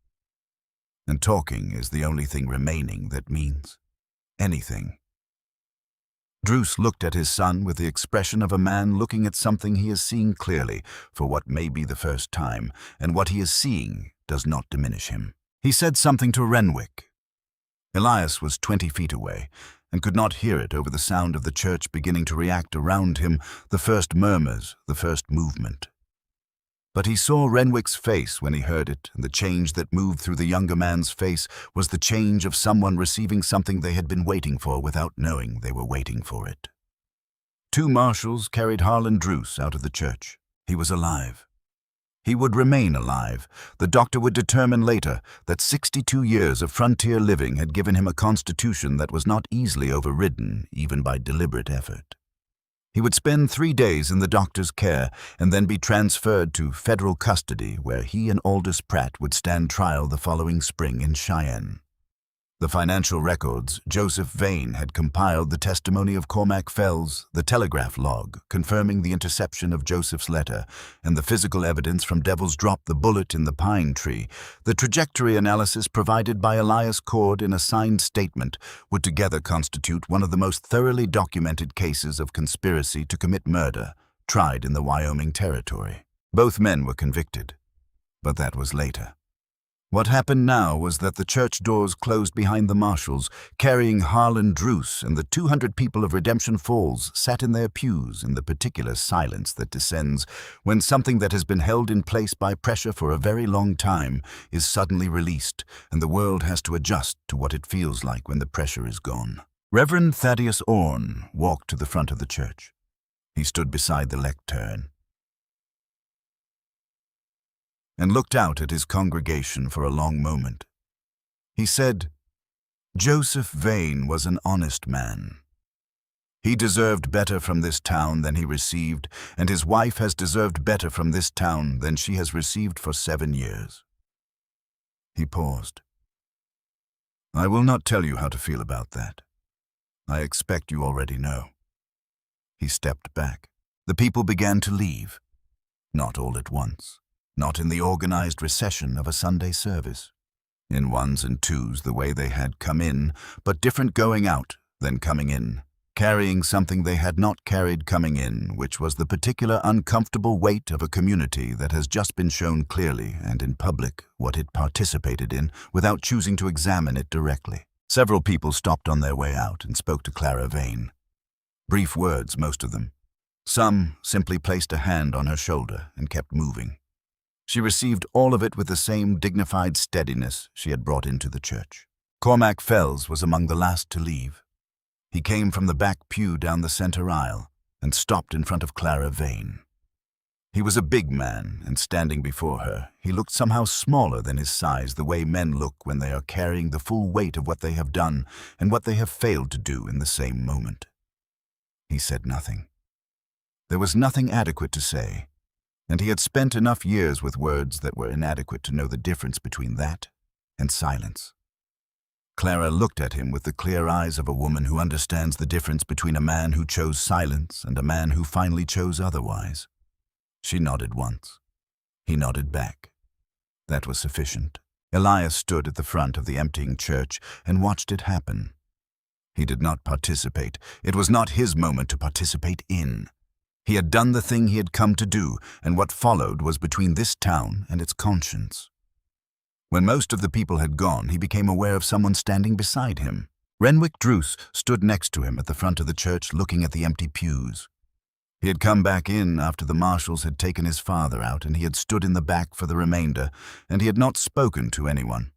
And talking is the only thing remaining that means anything. Druce looked at his son with the expression of a man looking at something he is seeing clearly for what may be the first time, and what he is seeing does not diminish him. He said something to Renwick. Elias was 20 feet away and could not hear it over the sound of the church beginning to react around him, the first murmurs, the first movement. But he saw Renwick's face when he heard it, and the change that moved through the younger man's face was the change of someone receiving something they had been waiting for without knowing they were waiting for it. 2 marshals carried Harlan Druce out of the church. He was alive. He would remain alive. The doctor would determine later that 62 years of frontier living had given him a constitution that was not easily overridden, even by deliberate effort. He would spend 3 days in the doctor's care and then be transferred to federal custody, where he and Aldous Pratt would stand trial the following spring in Cheyenne. The financial records, Joseph Vane had compiled the testimony of Cormac Fells, the telegraph log, confirming the interception of Joseph's letter, and the physical evidence from Devil's Drop, the bullet in the pine tree. The trajectory analysis provided by Elias Cord in a signed statement would together constitute one of the most thoroughly documented cases of conspiracy to commit murder, tried in the Wyoming Territory. Both men were convicted, but that was later. What happened now was that the church doors closed behind the marshals, carrying Harlan Druce, and the 200 people of Redemption Falls sat in their pews in the particular silence that descends when something that has been held in place by pressure for a very long time is suddenly released, and the world has to adjust to what it feels like when the pressure is gone. Reverend Thaddeus Orne walked to the front of the church. He stood beside the lectern and looked out at his congregation for a long moment. He said, "Joseph Vane was an honest man. He deserved better from this town than he received, and his wife has deserved better from this town than she has received for 7 years." He paused. "I will not tell you how to feel about that. I expect you already know." He stepped back. The people began to leave, not all at once. Not in the organized recession of a Sunday service. In ones and twos the way they had come in, but different going out than coming in, carrying something they had not carried coming in, which was the particular uncomfortable weight of a community that has just been shown clearly and in public what it participated in without choosing to examine it directly. Several people stopped on their way out and spoke to Clara Vane. Brief words, most of them. Some simply placed a hand on her shoulder and kept moving. She received all of it with the same dignified steadiness she had brought into the church. Cormac Fells was among the last to leave. He came from the back pew down the center aisle and stopped in front of Clara Vane. He was a big man, and standing before her, he looked somehow smaller than his size, the way men look when they are carrying the full weight of what they have done and what they have failed to do in the same moment. He said nothing. There was nothing adequate to say, and he had spent enough years with words that were inadequate to know the difference between that and silence. Clara looked at him with the clear eyes of a woman who understands the difference between a man who chose silence and a man who finally chose otherwise. She nodded once. He nodded back. That was sufficient. Elias stood at the front of the emptying church and watched it happen. He did not participate. It was not his moment to participate in. He had done the thing he had come to do, and what followed was between this town and its conscience. When most of the people had gone, he became aware of someone standing beside him. Renwick Druce stood next to him at the front of the church, looking at the empty pews. He had come back in after the marshals had taken his father out, and he had stood in the back for the remainder, and he had not spoken to anyone.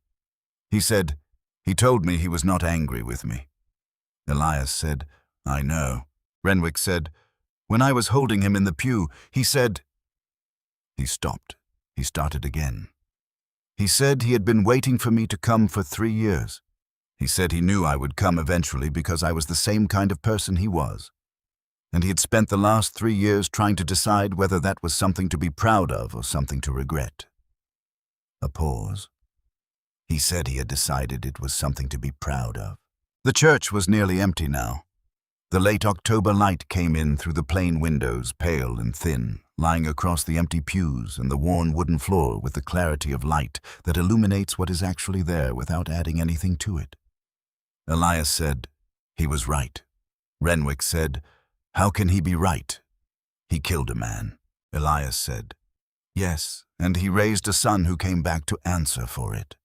He said, "He told me he was not angry with me." Elias said, "I know." Renwick said, "When I was holding him in the pew, he said—" He stopped. He started again. "He said he had been waiting for me to come for 3 years. He said he knew I would come eventually because I was the same kind of person he was. And he had spent the last 3 years trying to decide whether that was something to be proud of or something to regret." A pause. He said he had decided it was something to be proud of. The church was nearly empty now. The late October light came in through the plain windows, pale and thin, lying across the empty pews and the worn wooden floor with the clarity of light that illuminates what is actually there without adding anything to it. Elias said, "He was right. Renwick said, "How can he be right? He killed a man." Elias said, "Yes, and he raised a son who came back to answer for it.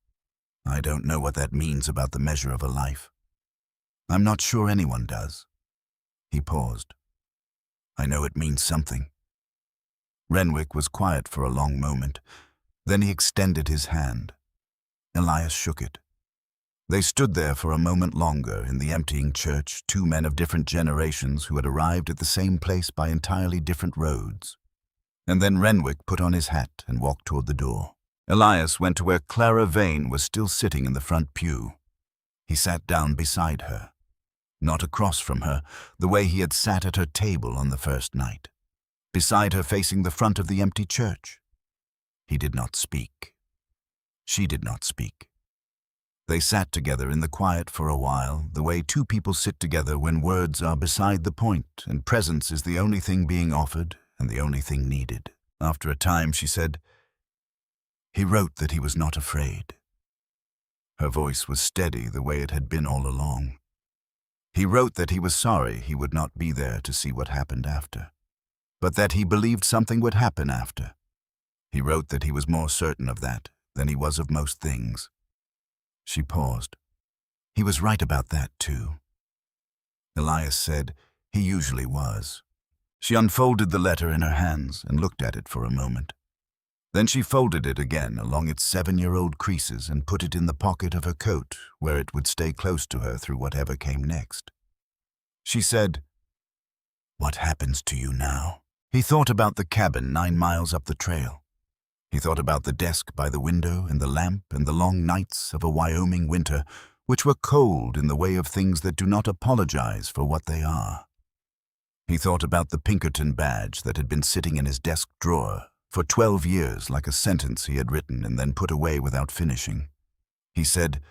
I don't know what that means about the measure of a life. I'm not sure anyone does." He paused. "I know it means something." Renwick was quiet for a long moment. Then he extended his hand. Elias shook it. They stood there for a moment longer in the emptying church, two men of different generations who had arrived at the same place by entirely different roads. And then Renwick put on his hat and walked toward the door. Elias went to where Clara Vane was still sitting in the front pew. He sat down beside her, not across from her, the way he had sat at her table on the first night, beside her facing the front of the empty church. He did not speak. She did not speak. They sat together in the quiet for a while, the way two people sit together when words are beside the point and presence is the only thing being offered and the only thing needed. After a time, she said, "He wrote that he was not afraid." Her voice was steady the way it had been all along. He wrote that he was sorry he would not be there to see what happened after, but that he believed something would happen after. He wrote that he was more certain of that than he was of most things. She paused. He was right about that, too. Elias said he usually was. She unfolded the letter in her hands and looked at it for a moment. Then she folded it again along its 7-year-old creases and put it in the pocket of her coat where it would stay close to her through whatever came next. She said, "What happens to you now?" He thought about the cabin 9 miles up the trail. He thought about the desk by the window and the lamp and the long nights of a Wyoming winter, which were cold in the way of things that do not apologize for what they are. He thought about the Pinkerton badge that had been sitting in his desk drawer for 12 years like a sentence he had written and then put away without finishing. He said,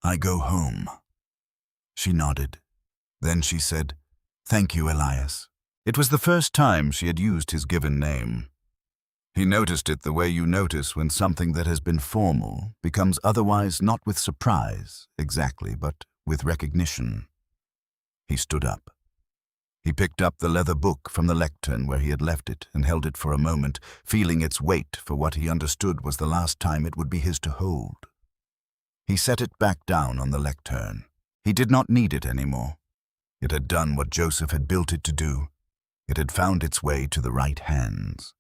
"I go home." She nodded. Then she said, "Thank you, Elias." It was the first time she had used his given name. He noticed it the way you notice when something that has been formal becomes otherwise not with surprise, exactly, but with recognition. He stood up. He picked up the leather book from the lectern where he had left it and held it for a moment, feeling its weight for what he understood was the last time it would be his to hold. He set it back down on the lectern. He did not need it anymore. It had done what Joseph had built it to do. It had found its way to the right hands.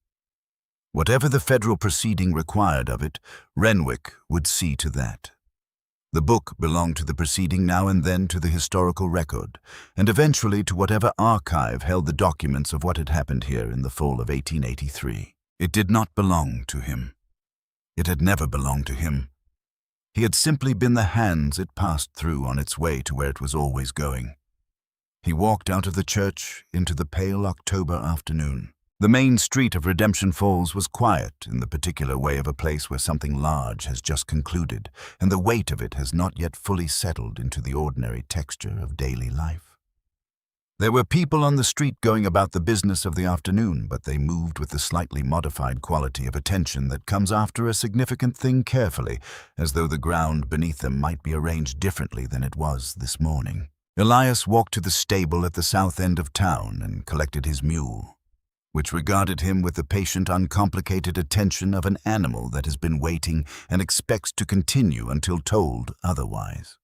Whatever the federal proceeding required of it, Renwick would see to that. The book belonged to the proceeding now and then to the historical record, and eventually to whatever archive held the documents of what had happened here in the fall of 1883. It did not belong to him. It had never belonged to him. He had simply been the hands it passed through on its way to where it was always going. He walked out of the church into the pale October afternoon. The main street of Redemption Falls was quiet in the particular way of a place where something large has just concluded, and the weight of it has not yet fully settled into the ordinary texture of daily life. There were people on the street going about the business of the afternoon, but they moved with the slightly modified quality of attention that comes after a significant thing carefully, as though the ground beneath them might be arranged differently than it was this morning. Elias walked to the stable at the south end of town and collected his mule, which regarded him with the patient, uncomplicated attention of an animal that has been waiting and expects to continue until told otherwise.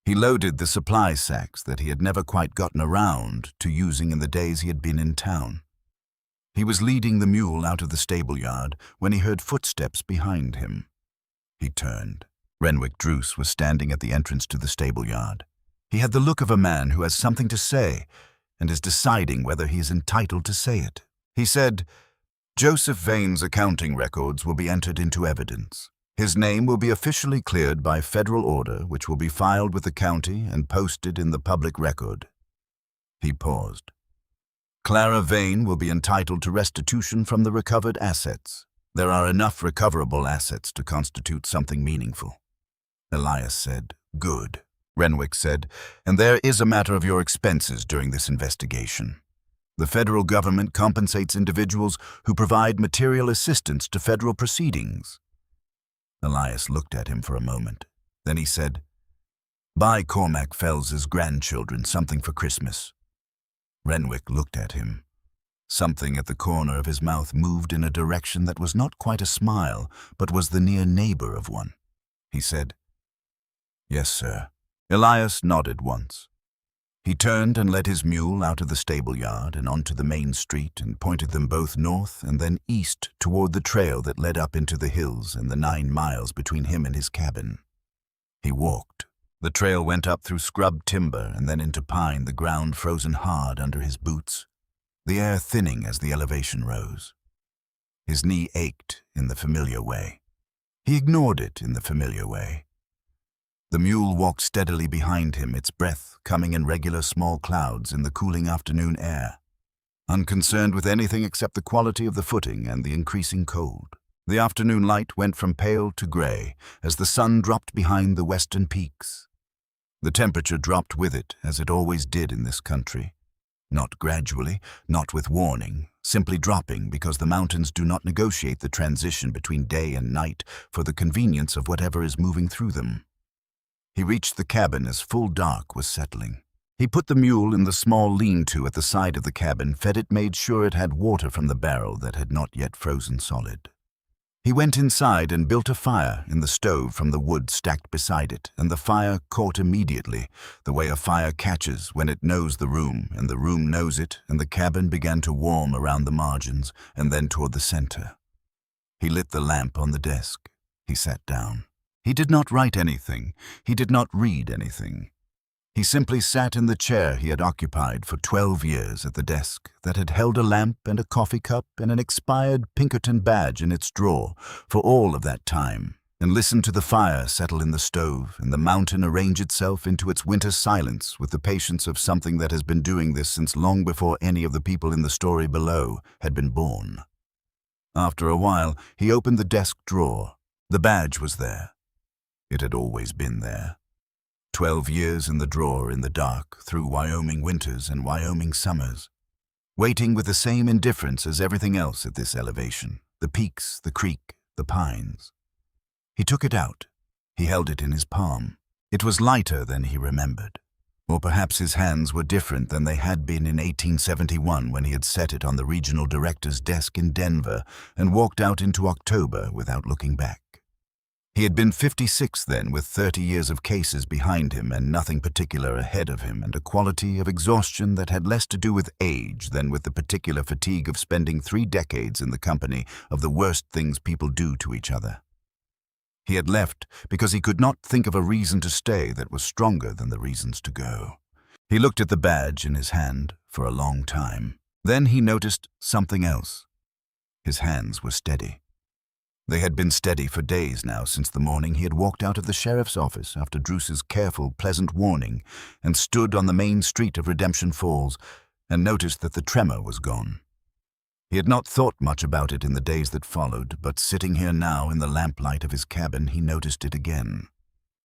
He loaded the supply sacks that he had never quite gotten around to using in the days he had been in town. He was leading the mule out of the stable yard when he heard footsteps behind him. He turned. Renwick Druce was standing at the entrance to the stable yard. He had the look of a man who has something to say and is deciding whether he is entitled to say it. He said, "Joseph Vane's accounting records will be entered into evidence. His name will be officially cleared by federal order, which will be filed with the county and posted in the public record." He paused. "Clara Vane will be entitled to restitution from the recovered assets. There are enough recoverable assets to constitute something meaningful." Elias said, "Good." Renwick said, "And there is a matter of your expenses during this investigation. The federal government compensates individuals who provide material assistance to federal proceedings." Elias looked at him for a moment. Then he said, "Buy Cormac Fells's grandchildren something for Christmas. Renwick looked at him. Something at the corner of his mouth moved in a direction that was not quite a smile, but was the near neighbor of one. He said, "Yes, sir." Elias nodded once. He turned and led his mule out of the stable yard and onto the main street and pointed them both north and then east toward the trail that led up into the hills and the 9 miles between him and his cabin. He walked. The trail went up through scrub timber and then into pine, the ground frozen hard under his boots, the air thinning as the elevation rose. His knee ached in the familiar way. He ignored it in the familiar way. The mule walked steadily behind him, its breath coming in regular small clouds in the cooling afternoon air, unconcerned with anything except the quality of the footing and the increasing cold. The afternoon light went from pale to gray as the sun dropped behind the western peaks. The temperature dropped with it, as it always did in this country. Not gradually, not with warning, simply dropping because the mountains do not negotiate the transition between day and night for the convenience of whatever is moving through them. He reached the cabin as full dark was settling. He put the mule in the small lean-to at the side of the cabin, fed it, made sure it had water from the barrel that had not yet frozen solid. He went inside and built a fire in the stove from the wood stacked beside it, and the fire caught immediately, the way a fire catches when it knows the room, and the room knows it, and the cabin began to warm around the margins and then toward the center. He lit the lamp on the desk. He sat down. He did not write anything. He did not read anything. He simply sat in the chair he had occupied for 12 years at the desk that had held a lamp and a coffee cup and an expired Pinkerton badge in its drawer for all of that time, and listened to the fire settle in the stove and the mountain arrange itself into its winter silence with the patience of something that has been doing this since long before any of the people in the story below had been born. After a while, he opened the desk drawer. The badge was there. It had always been there. 12 years in the drawer in the dark, through Wyoming winters and Wyoming summers, waiting with the same indifference as everything else at this elevation, the peaks, the creek, the pines. He took it out. He held it in his palm. It was lighter than he remembered. Or perhaps his hands were different than they had been in 1871 when he had set it on the regional director's desk in Denver and walked out into October without looking back. He had been 56 then, with 30 years of cases behind him and nothing particular ahead of him, and a quality of exhaustion that had less to do with age than with the particular fatigue of spending 3 decades in the company of the worst things people do to each other. He had left because he could not think of a reason to stay that was stronger than the reasons to go. He looked at the badge in his hand for a long time. Then he noticed something else. His hands were steady. They had been steady for days now, since the morning he had walked out of the sheriff's office after Druce's careful, pleasant warning and stood on the main street of Redemption Falls and noticed that the tremor was gone. He had not thought much about it in the days that followed, but sitting here now in the lamplight of his cabin, he noticed it again.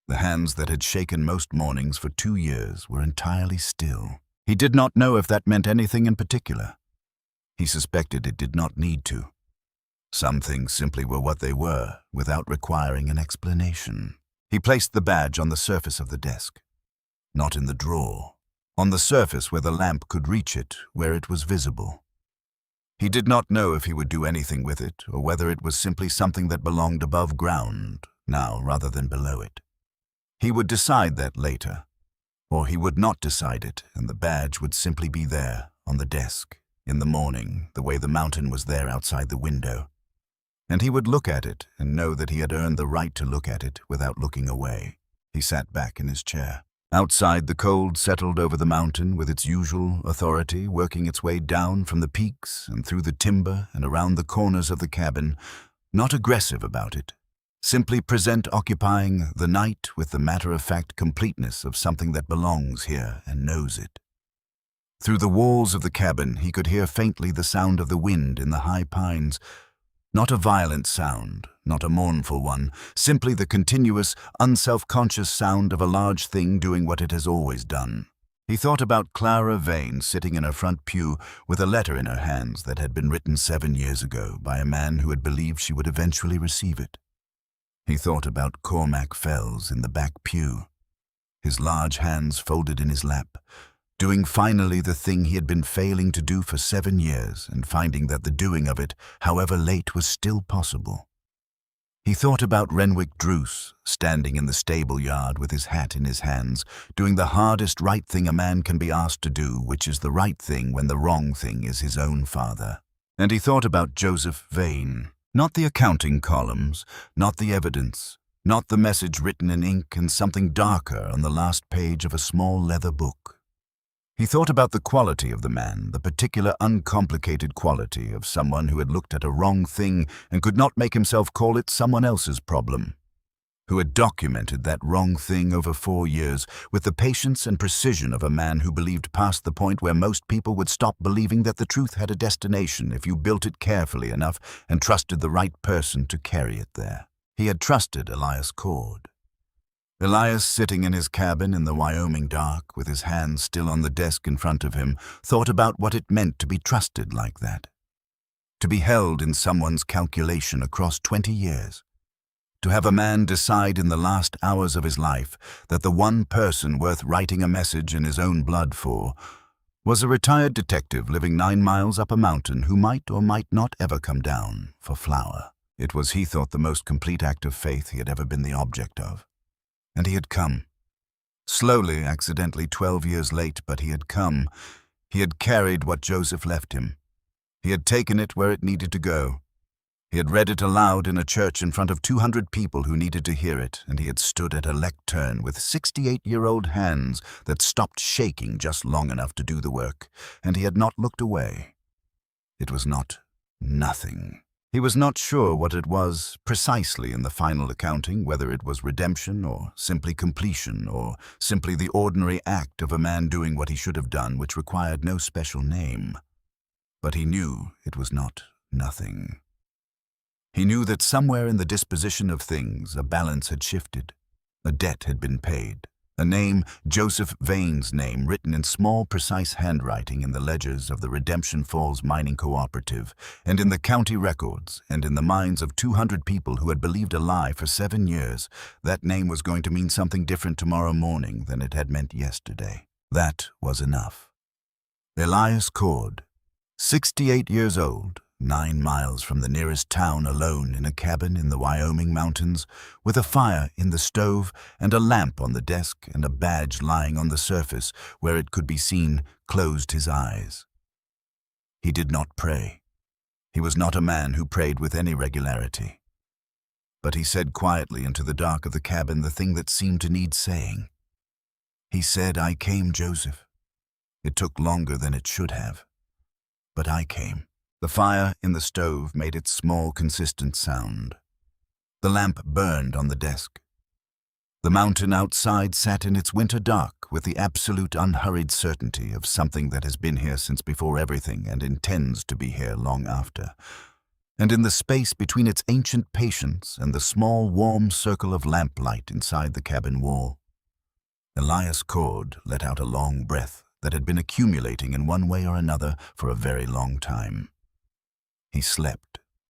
The hands that had shaken most mornings for 2 years were entirely still. He did not know if that meant anything in particular. He suspected it did not need to. Some things simply were what they were, without requiring an explanation. He placed the badge on the surface of the desk. Not in the drawer. On the surface where the lamp could reach it, where it was visible. He did not know if he would do anything with it, or whether it was simply something that belonged above ground, now rather than below it. He would decide that later. Or he would not decide it, and the badge would simply be there, on the desk, in the morning, the way the mountain was there outside the window. And he would look at it and know that he had earned the right to look at it without looking away. He sat back in his chair. Outside, the cold settled over the mountain with its usual authority, working its way down from the peaks and through the timber and around the corners of the cabin, not aggressive about it, simply occupying the night with the matter-of-fact completeness of something that belongs here and knows it. Through the walls of the cabin, he could hear faintly the sound of the wind in the high pines. Not a violent sound, not a mournful one, simply the continuous, unself-conscious sound of a large thing doing what it has always done. He thought about Clara Vane sitting in her front pew with a letter in her hands that had been written 7 years ago by a man who had believed she would eventually receive it. He thought about Cormac Fells in the back pew, his large hands folded in his lap, doing finally the thing he had been failing to do for 7 years and finding that the doing of it, however late, was still possible. He thought about Renwick Druce, standing in the stable yard with his hat in his hands, doing the hardest right thing a man can be asked to do, which is the right thing when the wrong thing is his own father. And he thought about Joseph Vane, not the accounting columns, not the evidence, not the message written in ink and something darker on the last page of a small leather book. He thought about the quality of the man, the particular uncomplicated quality of someone who had looked at a wrong thing and could not make himself call it someone else's problem, who had documented that wrong thing over 4 years with the patience and precision of a man who believed past the point where most people would stop believing that the truth had a destination if you built it carefully enough and trusted the right person to carry it there. He had trusted Elias Cord. Elias, sitting in his cabin in the Wyoming dark, with his hands still on the desk in front of him, thought about what it meant to be trusted like that. To be held in someone's calculation across 20 years. To have a man decide in the last hours of his life that the one person worth writing a message in his own blood for was a retired detective living 9 miles up a mountain who might or might not ever come down for flour. It was, he thought, the most complete act of faith he had ever been the object of. And he had come. Slowly, accidentally 12 years late, but he had come. He had carried what Joseph left him. He had taken it where it needed to go. He had read it aloud in a church in front of 200 people who needed to hear it, and he had stood at a lectern with 68-year-old hands that stopped shaking just long enough to do the work, and he had not looked away. It was not nothing. He was not sure what it was precisely in the final accounting, whether it was redemption or simply completion or simply the ordinary act of a man doing what he should have done, which required no special name. But he knew it was not nothing. He knew that somewhere in the disposition of things a balance had shifted. A debt had been paid. A name, Joseph Vane's name, written in small, precise handwriting in the ledgers of the Redemption Falls Mining Cooperative, and in the county records, and in the minds of 200 people who had believed a lie for 7 years, that name was going to mean something different tomorrow morning than it had meant yesterday. That was enough. Elias Cord, 68 years old, 9 miles from the nearest town, alone in a cabin in the Wyoming mountains, with a fire in the stove and a lamp on the desk and a badge lying on the surface where it could be seen, closed his eyes. He did not pray. He was not a man who prayed with any regularity. But he said quietly into the dark of the cabin the thing that seemed to need saying. He said, "I came, Joseph. It took longer than it should have, but I came." The fire in the stove made its small, consistent sound. The lamp burned on the desk. The mountain outside sat in its winter dark with the absolute unhurried certainty of something that has been here since before everything and intends to be here long after. And in the space between its ancient patience and the small, warm circle of lamplight inside the cabin wall, Elias Cord let out a long breath that had been accumulating in one way or another for a very long time. He slept.